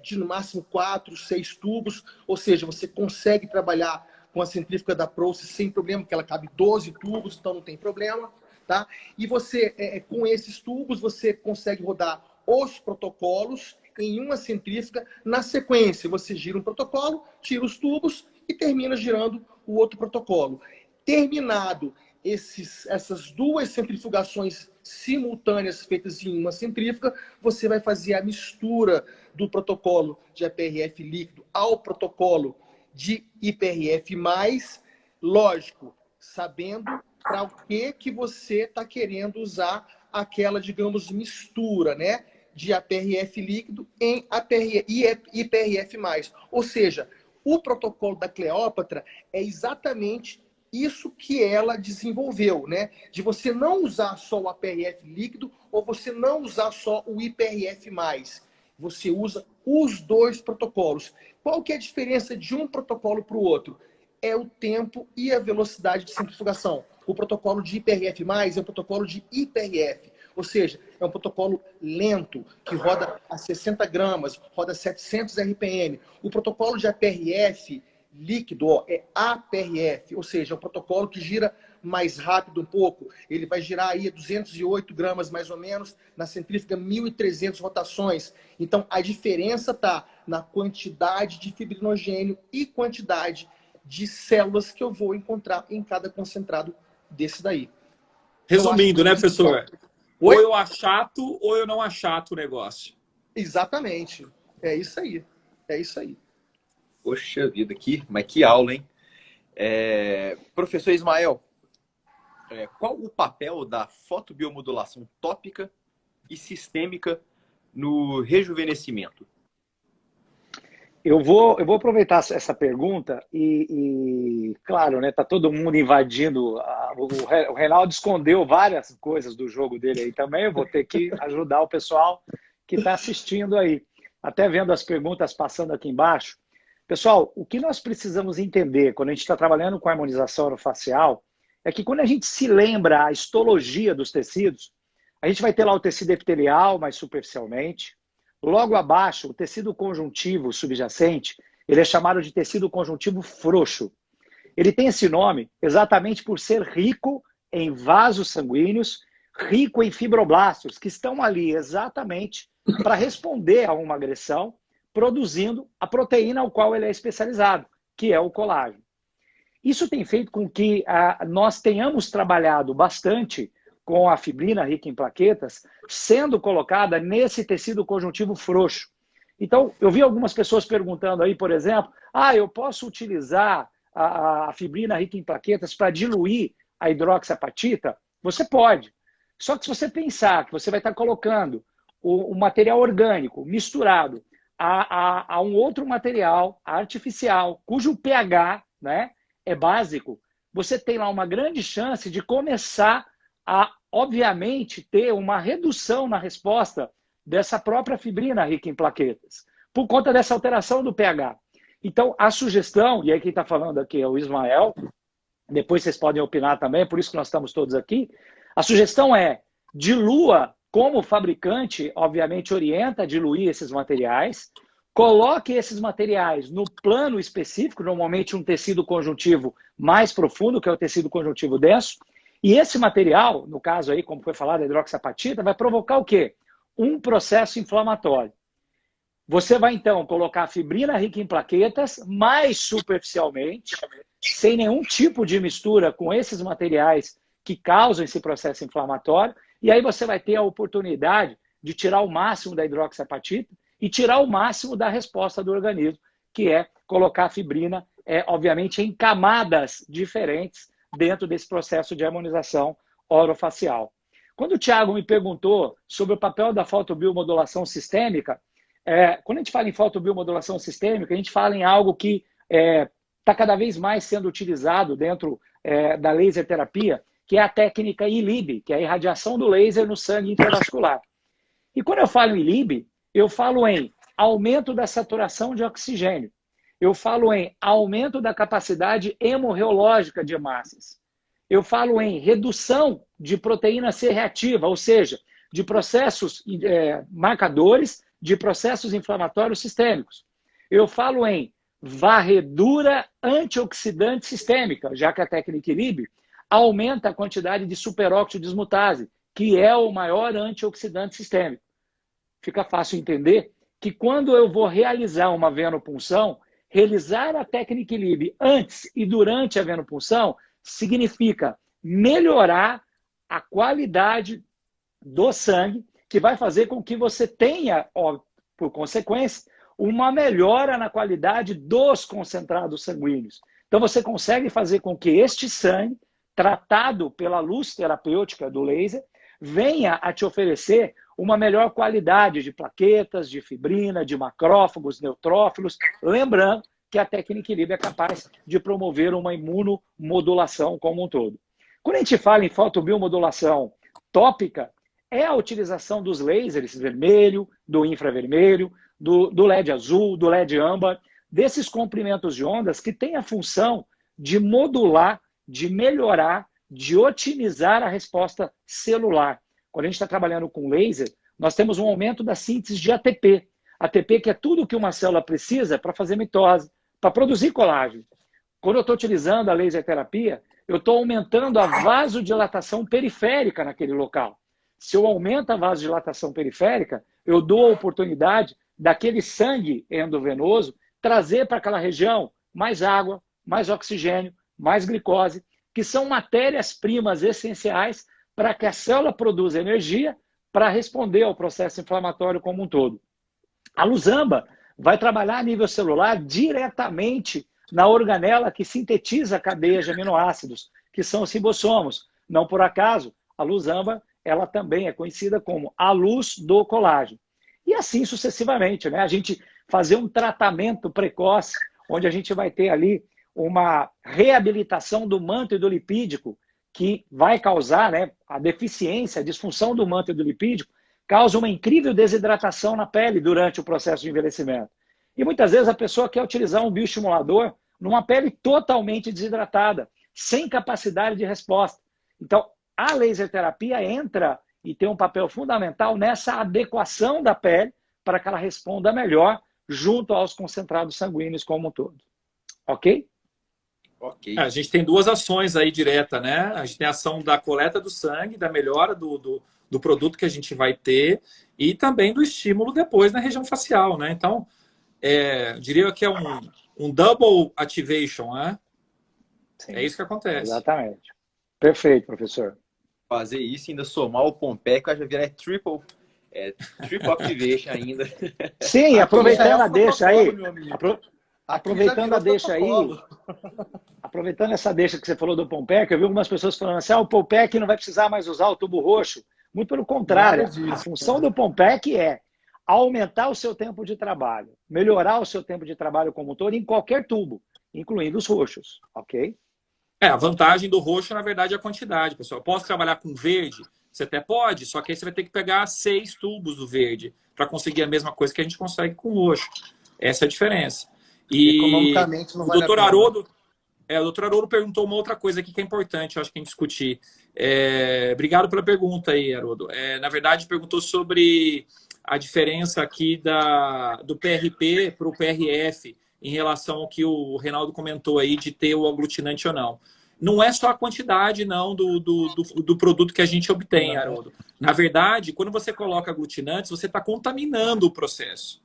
de no máximo 4, 6 tubos, ou seja, você consegue trabalhar com a centrífuga da Proce sem problema, porque ela cabe 12 tubos, então não tem problema. Tá? E você, com esses tubos, você consegue rodar os protocolos em uma centrífuga. Na sequência, você gira um protocolo, tira os tubos e termina girando o outro protocolo. Terminado essas duas centrifugações simultâneas feitas em uma centrífuga, você vai fazer a mistura do protocolo de APRF líquido ao protocolo de IPRF+, lógico, sabendo para o que você está querendo usar aquela, digamos, mistura, né, de APRF líquido em IPRF+. Ou seja, o protocolo da Cleópatra é exatamente isso que ela desenvolveu, né? De você não usar só o APRF líquido ou você não usar só o IPRF+. Você usa os dois protocolos. Qual que é a diferença de um protocolo para o outro? É o tempo e a velocidade de centrifugação. O protocolo de IPRF+, é o protocolo de IPRF. Ou seja, é um protocolo lento, que roda a 60 gramas, roda 700 RPM. O protocolo de APRF líquido é APRF, ou seja, é um protocolo que gira mais rápido um pouco. Ele vai girar aí 208 gramas mais ou menos, na centrífuga 1.300 rotações. Então, a diferença está na quantidade de fibrinogênio e quantidade de células que eu vou encontrar em cada concentrado desse daí. Resumindo, né, professor? Oi? Ou eu achato ou eu não achato o negócio. Exatamente. É isso aí. É isso aí. Poxa vida, mas que aula, hein? Professor Ismael, qual o papel da fotobiomodulação tópica e sistêmica no rejuvenescimento? Eu vou aproveitar essa pergunta e claro, né, tá todo mundo invadindo. O Reinaldo escondeu várias coisas do jogo dele aí também. Eu vou ter que ajudar o pessoal que está assistindo aí. Até vendo as perguntas passando aqui embaixo. Pessoal, o que nós precisamos entender quando a gente está trabalhando com harmonização orofacial é que quando a gente se lembra a histologia dos tecidos, a gente vai ter lá o tecido epitelial mais superficialmente. Logo abaixo, o tecido conjuntivo subjacente, ele é chamado de tecido conjuntivo frouxo. Ele tem esse nome exatamente por ser rico em vasos sanguíneos, rico em fibroblastos, que estão ali exatamente para responder a uma agressão, produzindo a proteína ao qual ele é especializado, que é o colágeno. Isso tem feito com que nós tenhamos trabalhado bastante com a fibrina rica em plaquetas, sendo colocada nesse tecido conjuntivo frouxo. Então, eu vi algumas pessoas perguntando aí, por exemplo, eu posso utilizar a fibrina rica em plaquetas para diluir a hidroxiapatita? Você pode. Só que se você pensar que você vai estar colocando o material orgânico misturado a um outro material artificial, cujo pH, né, é básico, você tem lá uma grande chance de começar a, obviamente, ter uma redução na resposta dessa própria fibrina rica em plaquetas, por conta dessa alteração do pH. Então, a sugestão, e aí quem está falando aqui é o Ismael, depois vocês podem opinar também, por isso que nós estamos todos aqui, a sugestão é dilua, como o fabricante, obviamente, orienta a diluir esses materiais, coloque esses materiais no plano específico, normalmente um tecido conjuntivo mais profundo, que é o tecido conjuntivo denso, e esse material, no caso aí, como foi falado, a hidroxiapatita, vai provocar o quê? Um processo inflamatório. Você vai, então, colocar a fibrina rica em plaquetas mais superficialmente, sem nenhum tipo de mistura com esses materiais que causam esse processo inflamatório, e aí você vai ter a oportunidade de tirar o máximo da hidroxiapatita e tirar o máximo da resposta do organismo, que é colocar a fibrina, obviamente, em camadas diferentes dentro desse processo de harmonização orofacial. Quando o Thiago me perguntou sobre o papel da fotobiomodulação sistêmica, quando a gente fala em fotobiomodulação sistêmica, a gente fala em algo que está cada vez mais sendo utilizado dentro da laser terapia, que é a técnica ILIB, que é a irradiação do laser no sangue intravascular. E quando eu falo em ILIB, eu falo em aumento da saturação de oxigênio. Eu falo em aumento da capacidade hemorreológica de hemácias. Eu falo em redução de proteína C reativa, ou seja, de processos marcadores de processos inflamatórios sistêmicos. Eu falo em varredura antioxidante sistêmica, já que a técnica ILIB aumenta a quantidade de superóxido dismutase, que é o maior antioxidante sistêmico. Fica fácil entender que quando eu vou realizar uma venopunção, realizar a técnica ILIB antes e durante a venopunção significa melhorar a qualidade do sangue, que vai fazer com que você tenha, ó, por consequência, uma melhora na qualidade dos concentrados sanguíneos. Então você consegue fazer com que este sangue, tratado pela luz terapêutica do laser, venha a te oferecer uma melhor qualidade de plaquetas, de fibrina, de macrófagos, neutrófilos, lembrando que a técnica ILIB é capaz de promover uma imunomodulação como um todo. Quando a gente fala em fotobiomodulação tópica, é a utilização dos lasers vermelho, do infravermelho, do LED azul, do LED âmbar, desses comprimentos de ondas que têm a função de modular, de melhorar, de otimizar a resposta celular. Quando a gente está trabalhando com laser, nós temos um aumento da síntese de ATP. ATP que é tudo que uma célula precisa para fazer mitose, para produzir colágeno. Quando eu estou utilizando a laser terapia, eu estou aumentando a vasodilatação periférica naquele local. Se eu aumento a vasodilatação periférica, eu dou a oportunidade daquele sangue endovenoso trazer para aquela região mais água, mais oxigênio, mais glicose, que são matérias-primas essenciais para que a célula produza energia para responder ao processo inflamatório como um todo. A luzamba vai trabalhar a nível celular diretamente na organela que sintetiza a cadeia de aminoácidos, que são os ribossomos. Não por acaso, a luzamba ela também é conhecida como a luz do colágeno. E assim sucessivamente, né? A gente fazer um tratamento precoce, onde a gente vai ter ali uma reabilitação do manto lipídico, que vai causar, né, a deficiência, a disfunção do manto lipídico, causa uma incrível desidratação na pele durante o processo de envelhecimento. E muitas vezes a pessoa quer utilizar um bioestimulador numa pele totalmente desidratada, sem capacidade de resposta. Então, a laser terapia entra e tem um papel fundamental nessa adequação da pele para que ela responda melhor junto aos concentrados sanguíneos como um todo. Ok? Ok. A gente tem duas ações aí direta, né? A gente tem a ação da coleta do sangue, da melhora do produto que a gente vai ter e também do estímulo depois na região facial, né? Então, diria que é um double activation, né? Sim, é isso que acontece. Exatamente. Perfeito, professor. Fazer isso e ainda somar o Pompec, vai virar triple activation ainda. Sim, aproveitando a deixa aí. Aproveitando a deixa aí. Aproveitando essa deixa que você falou do Pompec, eu vi algumas pessoas falando assim, o Pompec não vai precisar mais usar o tubo roxo. Muito pelo contrário, a função do Pompec é aumentar o seu tempo de trabalho, melhorar o seu tempo de trabalho como um todo em qualquer tubo, incluindo os roxos, ok? A vantagem do roxo, na verdade, é a quantidade, pessoal. Eu posso trabalhar com verde? Você até pode, só que aí você vai ter que pegar 6 tubos do verde para conseguir a mesma coisa que a gente consegue com o roxo. Essa é a diferença. E economicamente não o vale doutor a pena. Haroldo, o doutor Haroldo perguntou uma outra coisa aqui que é importante, eu acho que a gente discutir. Obrigado pela pergunta aí, Haroldo. Na verdade, perguntou sobre a diferença aqui do PRP para o PRF em relação ao que o Reinaldo comentou aí de ter o aglutinante ou não. Não é só a quantidade, não, do produto que a gente obtém, Haroldo. Na verdade, quando você coloca aglutinantes, você está contaminando o processo.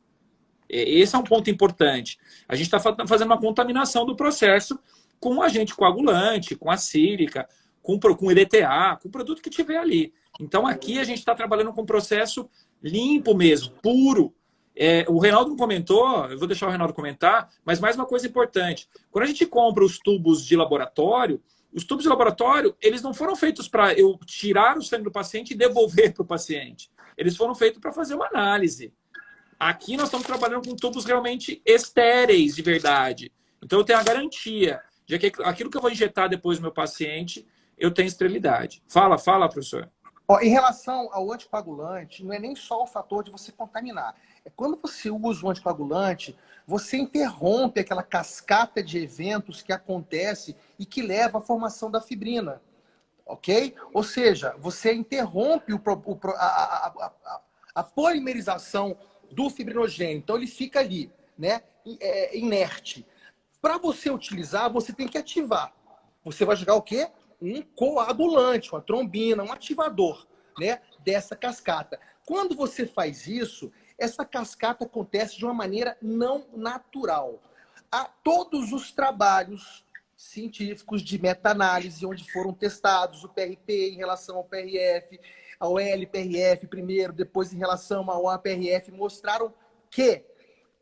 Esse é um ponto importante. A gente está fazendo uma contaminação do processo com o agente coagulante, com a sílica, com EDTA, com o produto que tiver ali. Então, aqui a gente está trabalhando com um processo limpo mesmo, puro. O Reinaldo não comentou, eu vou deixar o Reinaldo comentar, mas mais uma coisa importante. Quando a gente compra os tubos de laboratório, eles não foram feitos para eu tirar o sangue do paciente e devolver para o paciente. Eles foram feitos para fazer uma análise. Aqui nós estamos trabalhando com tubos realmente estéreis de verdade. Então eu tenho a garantia de que aquilo que eu vou injetar depois no meu paciente, eu tenho esterilidade. Fala, professor. Em relação ao anticoagulante, não é nem só o fator de você contaminar. É quando você usa o anticoagulante, você interrompe aquela cascata de eventos que acontece e que leva à formação da fibrina. Ok? Ou seja, você interrompe a polimerização do fibrinogênio. Então ele fica ali. né, inerte. Para você utilizar, você tem que ativar. Você vai jogar o quê? Um coagulante, uma trombina, um ativador, né, dessa cascata. Quando você faz isso, essa cascata acontece de uma maneira não natural. Há todos os trabalhos científicos de meta-análise, onde foram testados o PRP em relação ao PRF, ao LPRF primeiro, depois em relação ao APRF, mostraram que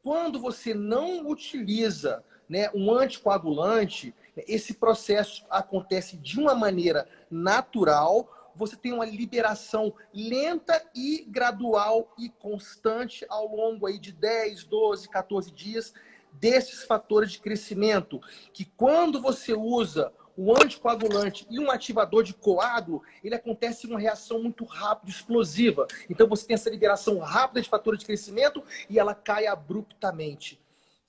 quando você não utiliza, né, um anticoagulante, esse processo acontece de uma maneira natural, você tem uma liberação lenta e gradual e constante ao longo aí de 10, 12, 14 dias desses fatores de crescimento, que quando você usa o anticoagulante e um ativador de coágulo, ele acontece uma reação muito rápida, explosiva. Então você tem essa liberação rápida de fatores de crescimento e ela cai abruptamente.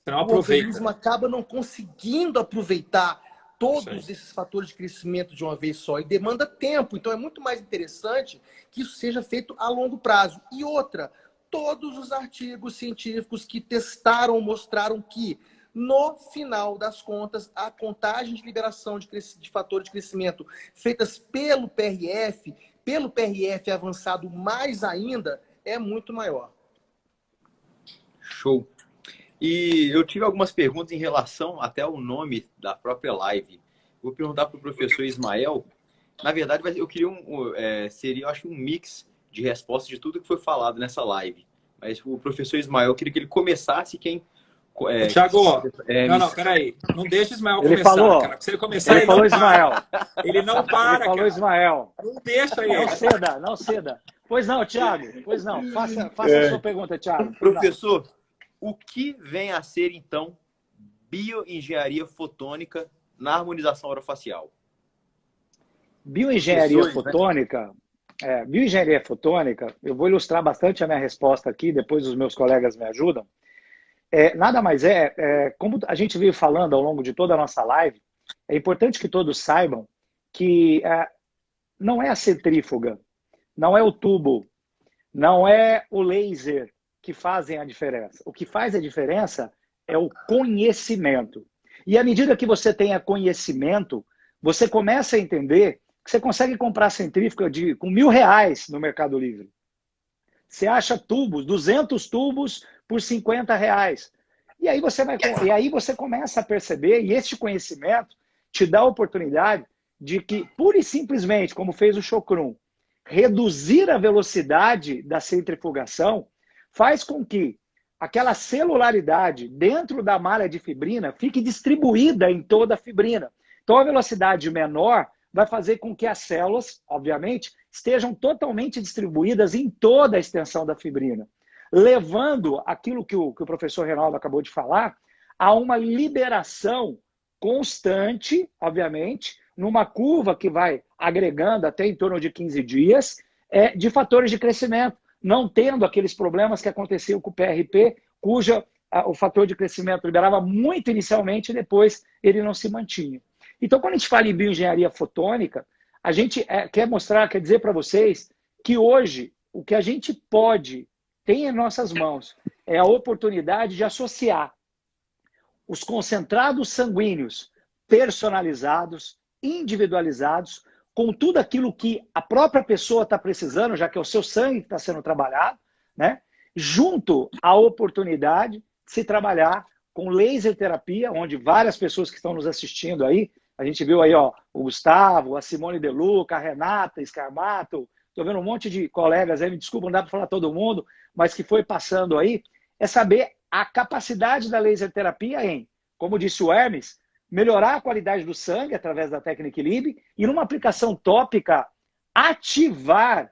Não O aproveita. organismo acaba não conseguindo aproveitar todos esses fatores de crescimento de uma vez só e demanda tempo. Então é muito mais interessante que isso seja feito a longo prazo. E outra, todos os artigos científicos que testaram mostraram que, no final das contas, a contagem de liberação de fatores de crescimento feitas pelo PRF avançado mais ainda, é muito maior. Show. E eu tive algumas perguntas em relação até ao nome da própria live. Vou perguntar para o professor Ismael. Na verdade, eu queria seria, eu acho, um mix de respostas de tudo que foi falado nessa live. Mas o professor Ismael, eu queria que ele começasse quem... Thiago, não, peraí. Não deixa o Ismael Ele começar, falou, cara. Se ele começar, ele ele falou não Ismael. para. Ele não para, Ele falou cara. Ismael. Não deixa ele. Não ceda, não ceda. Pois não, Thiago. Pois não. Faça a sua pergunta, Thiago. Professor, o que vem a ser, então, bioengenharia fotônica na harmonização orofacial? Bioengenharia fotônica, bioengenharia fotônica, eu vou ilustrar bastante a minha resposta aqui, depois os meus colegas me ajudam. Nada mais como a gente veio falando ao longo de toda a nossa live, é importante que todos saibam que não é a centrífuga, não é o tubo, não é o laser que fazem a diferença. O que faz a diferença é o conhecimento. E à medida que você tenha conhecimento, você começa a entender que você consegue comprar centrífuga com R$1.000 no Mercado Livre. Você acha tubos, 200 tubos por R$50. E aí você começa a perceber, e este conhecimento te dá a oportunidade de que, pura e simplesmente, como fez o Chocron, reduzir a velocidade da centrifugação faz com que aquela celularidade dentro da malha de fibrina fique distribuída em toda a fibrina. Então, a velocidade menor vai fazer com que as células, obviamente, estejam totalmente distribuídas em toda a extensão da fibrina, levando aquilo que o professor Reinaldo acabou de falar a uma liberação constante, obviamente, numa curva que vai agregando até em torno de 15 dias, de fatores de crescimento, não tendo aqueles problemas que aconteciam com o PRP, o fator de crescimento liberava muito inicialmente e depois ele não se mantinha. Então, quando a gente fala em bioengenharia fotônica, a gente quer dizer para vocês que hoje o que a gente tem em nossas mãos é a oportunidade de associar os concentrados sanguíneos personalizados, individualizados, com tudo aquilo que a própria pessoa está precisando, já que é o seu sangue que está sendo trabalhado, né? Junto à oportunidade de se trabalhar com laser terapia, onde várias pessoas que estão nos assistindo aí, a gente viu aí ó, o Gustavo, a Simone De Luca, a Renata Scarmato, estou vendo um monte de colegas aí, me desculpa, não dá para falar todo mundo, mas que foi passando aí, é saber a capacidade da laser terapia em, como disse o Hermes, melhorar a qualidade do sangue através da técnica LIB e numa aplicação tópica, ativar,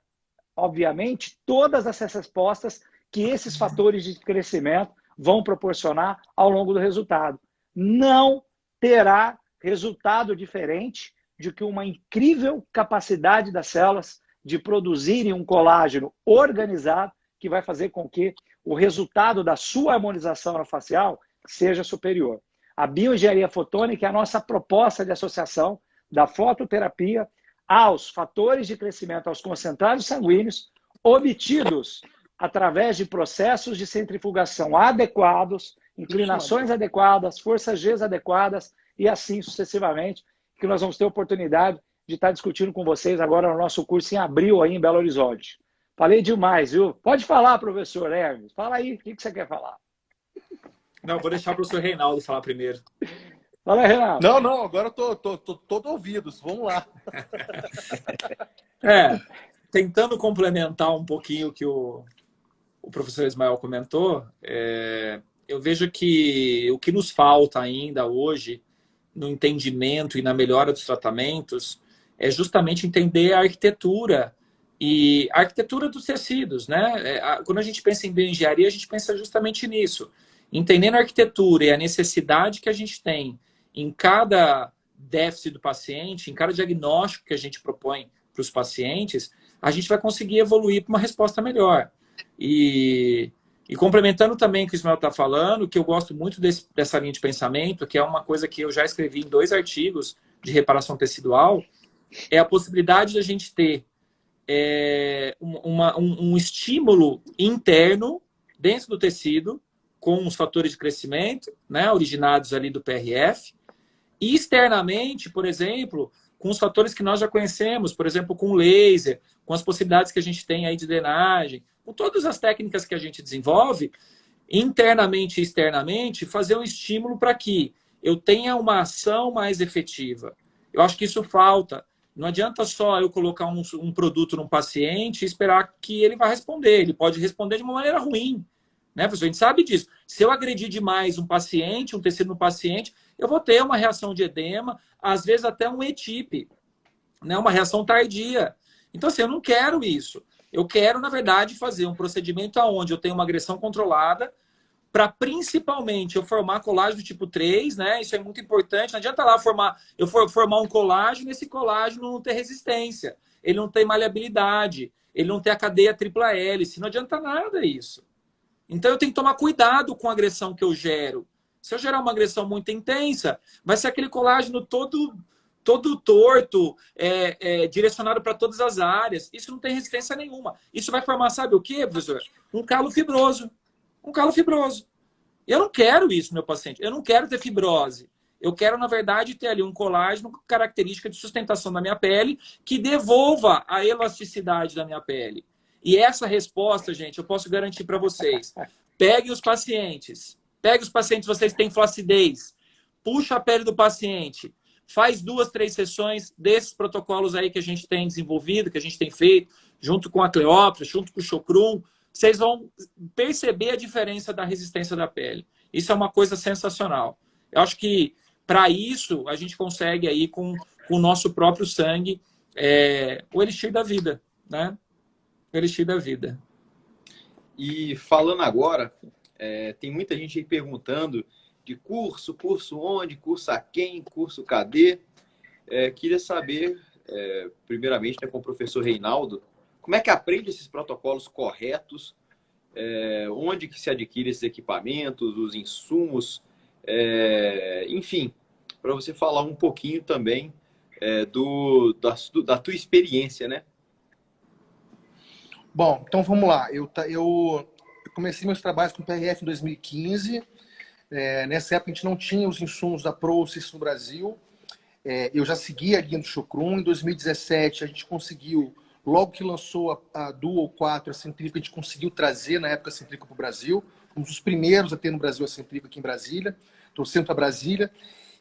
obviamente, todas essas respostas que esses fatores de crescimento vão proporcionar ao longo do resultado. Não terá resultado diferente de que uma incrível capacidade das células de produzirem um colágeno organizado que vai fazer com que o resultado da sua harmonização orofacial seja superior. A bioengenharia fotônica é a nossa proposta de associação da fototerapia aos fatores de crescimento, aos concentrados sanguíneos, obtidos através de processos de centrifugação adequados inclinações adequadas, forças Gs adequadas e assim sucessivamente, que nós vamos ter oportunidade de estar discutindo com vocês agora no nosso curso em abril aí em Belo Horizonte. Falei demais, viu? Pode falar, professor Hermes. Fala aí, o que você quer falar? Não, vou deixar o professor Reinaldo falar primeiro. Fala aí, Reinaldo. Não, agora eu tô todo ouvidos. Vamos lá. Tentando complementar um pouquinho o que o professor Ismael comentou, eu vejo que o que nos falta ainda hoje no entendimento e na melhora dos tratamentos é justamente entender a arquitetura e a arquitetura dos tecidos, né? Quando a gente pensa em bioengenharia, a gente pensa justamente nisso. Entendendo a arquitetura e a necessidade que a gente tem em cada déficit do paciente, em cada diagnóstico que a gente propõe para os pacientes, a gente vai conseguir evoluir para uma resposta melhor. E complementando também o que o Ismael está falando, que eu gosto muito dessa linha de pensamento, que é uma coisa que eu já escrevi em 2 artigos de reparação tecidual, é a possibilidade de a gente ter um estímulo interno dentro do tecido, com os fatores de crescimento, né, originados ali do PRF, e externamente, por exemplo, com os fatores que nós já conhecemos, por exemplo, com laser, com as possibilidades que a gente tem aí de drenagem, com todas as técnicas que a gente desenvolve, internamente e externamente, fazer um estímulo para que eu tenha uma ação mais efetiva. Eu acho que isso falta. Não adianta só eu colocar um produto num paciente e esperar que ele vá responder. Ele pode responder de uma maneira ruim. Né, professor? A gente sabe disso. Se eu agredir demais um paciente, um tecido no paciente, eu vou ter uma reação de edema, às vezes até um ETIP, né, uma reação tardia. Então, assim, eu não quero isso. Eu quero, na verdade, fazer um procedimento onde eu tenho uma agressão controlada para, principalmente, eu formar colágeno do tipo 3, né? Isso é muito importante. Não adianta lá eu formar um colágeno e esse colágeno não ter resistência. Ele não tem maleabilidade. Ele não tem a cadeia tripla hélice. Não adianta nada isso. Então, eu tenho que tomar cuidado com a agressão que eu gero. Se eu gerar uma agressão muito intensa, vai ser aquele colágeno todo torto, direcionado para todas as áreas. Isso não tem resistência nenhuma. Isso vai formar, sabe o quê, professor? Um calo fibroso. Um calo fibroso. Eu não quero isso no meu paciente. Eu não quero ter fibrose. Eu quero, na verdade, ter ali um colágeno com característica de sustentação da minha pele que devolva a elasticidade da minha pele. E essa resposta, gente, eu posso garantir para vocês. Peguem os pacientes. Vocês têm flacidez. Puxa a pele do paciente. Faz 2, 3 sessões desses protocolos aí que a gente tem desenvolvido, que a gente tem feito, junto com a Cleópatra, junto com o Chocrum. Vocês vão perceber a diferença da resistência da pele. Isso é uma coisa sensacional. Eu acho que, para isso, a gente consegue aí, com o nosso próprio sangue, o elixir da vida, né? Elixir da vida. E falando agora, tem muita gente aí perguntando de curso onde, curso a quem, curso cadê. Queria saber, primeiramente, né, com o professor Reinaldo, como é que aprende esses protocolos corretos, onde que se adquire esses equipamentos, os insumos, enfim, para você falar um pouquinho também da tua experiência, né? Bom, então vamos lá. Eu comecei meus trabalhos com PRF em 2015. Nessa época a gente não tinha os insumos da Process no Brasil. Eu já seguia a linha do Chocrum. Em 2017 a gente conseguiu, logo que lançou a Dual 4, a centrífuga, a gente conseguiu trazer na época a centrífuga para o Brasil. Fomos os primeiros a ter no Brasil a centrífuga aqui em Brasília. Trouxemos para Brasília.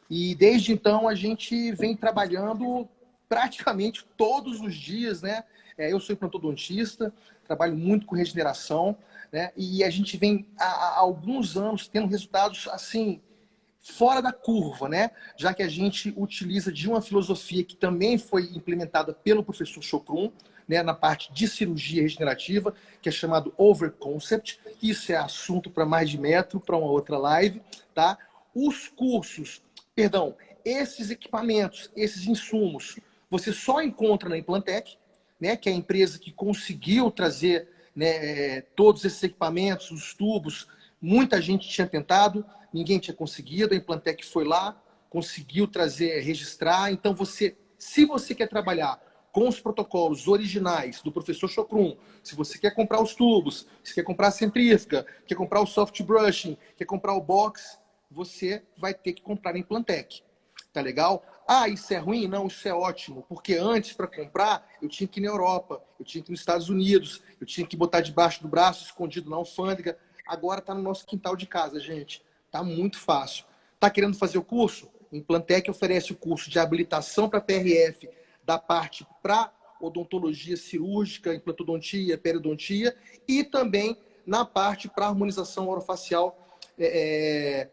E desde então a gente vem trabalhando praticamente todos os dias, né? Eu sou implantodontista, trabalho muito com regeneração, né? E a gente vem há alguns anos tendo resultados assim fora da curva, né? Já que a gente utiliza de uma filosofia que também foi implementada pelo professor Chocrum, né, na parte de cirurgia regenerativa, que é chamado Over Concept. Isso é assunto para mais de metro, para uma outra live, tá? Os cursos, esses equipamentos, esses insumos, você só encontra na Implantec, né, que é a empresa que conseguiu trazer, né, todos esses equipamentos, os tubos. Muita gente tinha tentado, ninguém tinha conseguido. A Implantec foi lá, conseguiu trazer, registrar. Então, se você quer trabalhar com os protocolos originais do professor Chocrum, se você quer comprar os tubos, se quer comprar a centrífuga, quer comprar o soft brushing, quer comprar o box, você vai ter que comprar na Implantec. Tá legal? Ah, isso é ruim? Não, isso é ótimo. Porque antes, para comprar, eu tinha que ir na Europa, eu tinha que ir nos Estados Unidos, eu tinha que botar debaixo do braço, escondido na alfândega. Agora está no nosso quintal de casa, gente. Tá muito fácil. Tá querendo fazer o curso? Implantec oferece o curso de habilitação para PRF da parte para odontologia cirúrgica, implantodontia, periodontia e também na parte para harmonização orofacial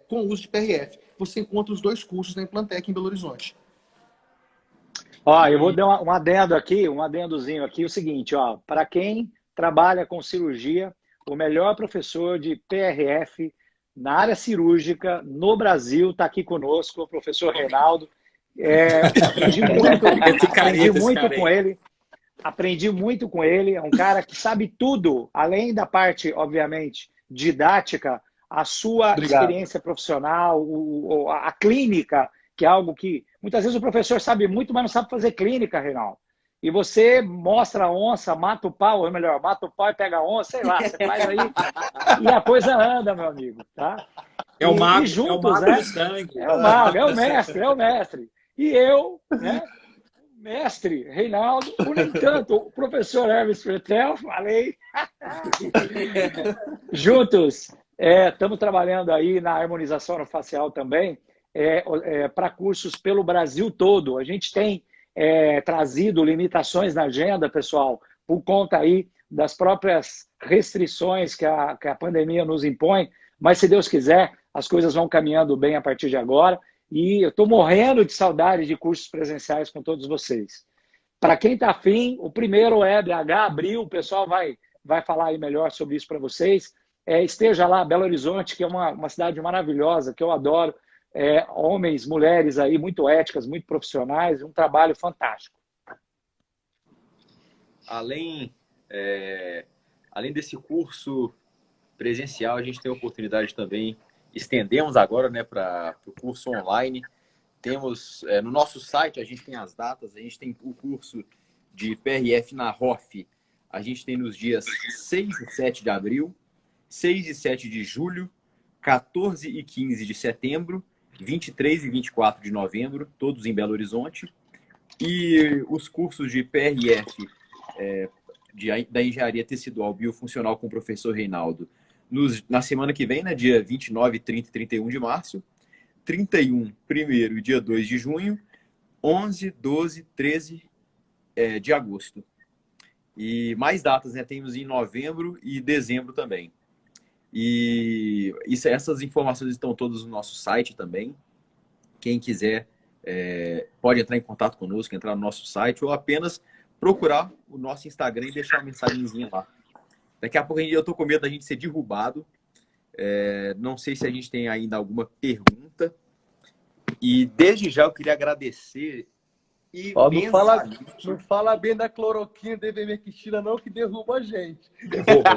com o uso de PRF. Você encontra os dois cursos na Implantec em Belo Horizonte. Ó, eu vou dar um adendo aqui, um adendozinho aqui, o seguinte, ó, para quem trabalha com cirurgia, o melhor professor de PRF na área cirúrgica no Brasil está aqui conosco, o professor Reinaldo. Aprendi muito com ele, é um cara que sabe tudo, além da parte, obviamente, didática, a sua experiência profissional, a clínica, que é algo que muitas vezes o professor sabe muito, mas não sabe fazer clínica, Reinaldo. E você mostra a onça, mata o pau, ou melhor, mata o pau e pega a onça, sei lá, você faz aí e a coisa anda, meu amigo, tá? É o mago, juntos, é o mago né? do sangue. É o mago, é o mestre, é o mestre. E eu, né? Mestre Reinaldo, por nem tanto, o professor Hermes Pretel, falei. Juntos, estamos trabalhando aí na harmonização orofacial também, para cursos pelo Brasil todo. A gente tem trazido limitações na agenda, pessoal, por conta aí das próprias restrições que a pandemia nos impõe, mas se Deus quiser, as coisas vão caminhando bem a partir de agora. E eu estou morrendo de saudade de cursos presenciais com todos vocês. Para quem está afim, o primeiro é BH, abril, o pessoal vai falar aí melhor sobre isso para vocês. Esteja lá, Belo Horizonte, que é uma cidade maravilhosa, que eu adoro. Homens, mulheres aí muito éticas, muito profissionais, um trabalho fantástico. Além desse curso presencial, a gente tem a oportunidade também. Estendemos agora, né, para o curso online. Temos no nosso site, a gente tem as datas, a gente tem o curso de PRF na ROF. A gente tem nos dias 6 e 7 de abril, 6 e 7 de julho, 14 e 15 de setembro, 23 e 24 de novembro, todos em Belo Horizonte. E os cursos de PRF da Engenharia Tecidual Biofuncional com o professor Reinaldo, na semana que vem, né, dia 29, 30 e 31 de março, 31, 1º e dia 2 de junho, 11, 12, 13 de agosto. E mais datas, né, temos em novembro e dezembro também. E essas informações estão todas no nosso site também. Quem quiser pode entrar em contato conosco, entrar no nosso site ou apenas procurar o nosso Instagram e deixar uma mensagenzinha lá. Daqui a pouco eu estou com medo da gente ser derrubado. Não sei se a gente tem ainda alguma pergunta. E desde já eu queria agradecer. Não fala bem da cloroquina da ivermectina não, que derruba a gente. Derruba.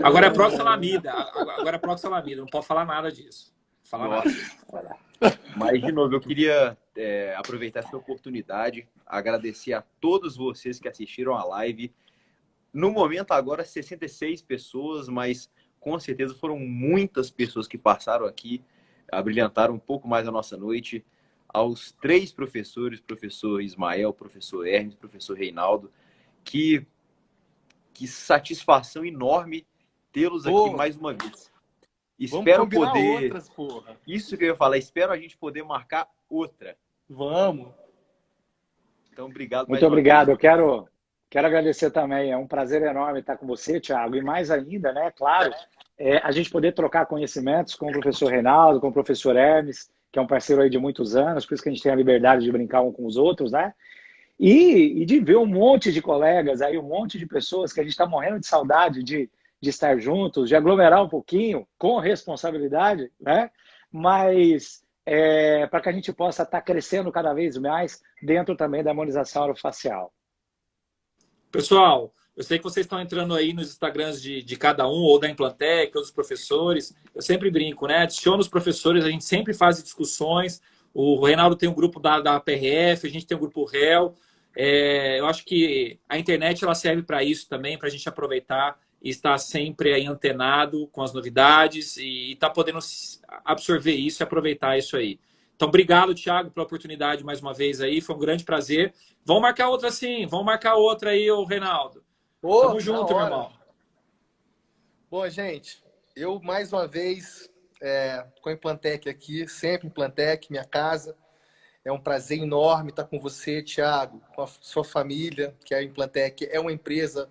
Agora é proxalamida. Agora é proxalamida. Não pode falar nada disso. Nada. Mas, de novo, eu queria aproveitar essa oportunidade, agradecer a todos vocês que assistiram a live. No momento, agora, 66 pessoas, mas com certeza foram muitas pessoas que passaram aqui, abrilhantaram um pouco mais a nossa noite. Aos 3 professores, professor Ismael, professor Hermes, professor Reinaldo, que satisfação enorme tê-los aqui mais uma vez. Espero poder. Outras, porra. Isso que eu ia falar, espero a gente poder marcar outra. Vamos. Então, obrigado. Muito obrigado. Eu quero agradecer também. É um prazer enorme estar com você, Thiago. E mais ainda, né? Claro, a gente poder trocar conhecimentos com o professor Reinaldo, com o professor Hermes, que é um parceiro aí de muitos anos, por isso que a gente tem a liberdade de brincar um com os outros, né? E de ver um monte de colegas aí, um monte de pessoas que a gente está morrendo de saudade de estar juntos, de aglomerar um pouquinho, com responsabilidade, né? Mas para que a gente possa estar crescendo cada vez mais dentro também da harmonização orofacial. Pessoal, eu sei que vocês estão entrando aí nos Instagrams de cada um, ou da Implantec, ou dos professores. Eu sempre brinco, né? Adiciona os professores, a gente sempre faz discussões. O Reinaldo tem um grupo da PRF, a gente tem um grupo REL. Eu acho que a internet ela serve para isso também, para a gente aproveitar e estar sempre aí antenado com as novidades e estar podendo absorver isso e aproveitar isso aí. Então, obrigado, Thiago, pela oportunidade mais uma vez aí. Foi um grande prazer. Vamos marcar outra sim. Vamos marcar outra aí, ô Reinaldo. Tamo junto, meu irmão. Bom, gente, eu mais uma vez com a Implantec aqui, sempre Implantec, minha casa. É um prazer enorme estar com você, Thiago, com a sua família, que a Implantec é uma empresa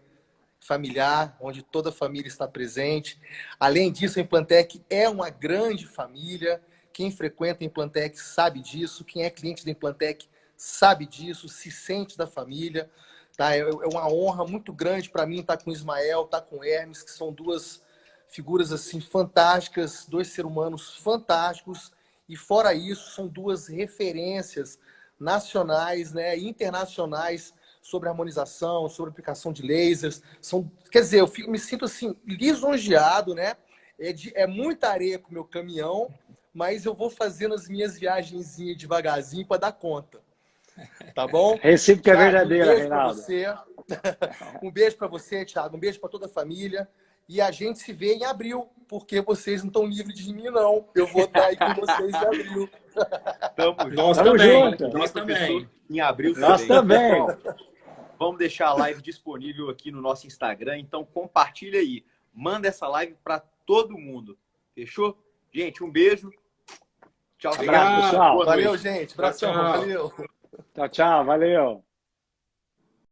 familiar, onde toda a família está presente. Além disso, a Implantec é uma grande família. Quem frequenta a Implantec sabe disso. Quem é cliente da Implantec sabe disso, se sente da família. Tá? É uma honra muito grande para mim estar com o Ismael, estar com o Hermes, que são duas figuras assim fantásticas, dois seres humanos fantásticos. E fora isso, são duas referências nacionais, né, e internacionais sobre harmonização, sobre aplicação de lasers. Quer dizer, me sinto assim lisonjeado, né? É muita areia para o meu caminhão, mas eu vou fazendo as minhas viagenzinhas devagarzinho para dar conta. Tá bom? Recíproca é Thiago, verdadeira, um beijo para Reinaldo. você. Um beijo para você, Thiago. Um beijo para toda a família. E a gente se vê em abril, porque vocês não estão livres de mim, não. Eu vou estar aí com vocês em abril. Nós Tamo também. junto. Nós também. Em abril Nós também. Pessoal, vamos deixar a live disponível aqui no nosso Instagram, então compartilha aí. Manda essa live para todo mundo. Fechou? Gente, um beijo. Tchau, Abraço, pessoal. Valeu, gente. Abração. Valeu. Tchau, tchau. Valeu.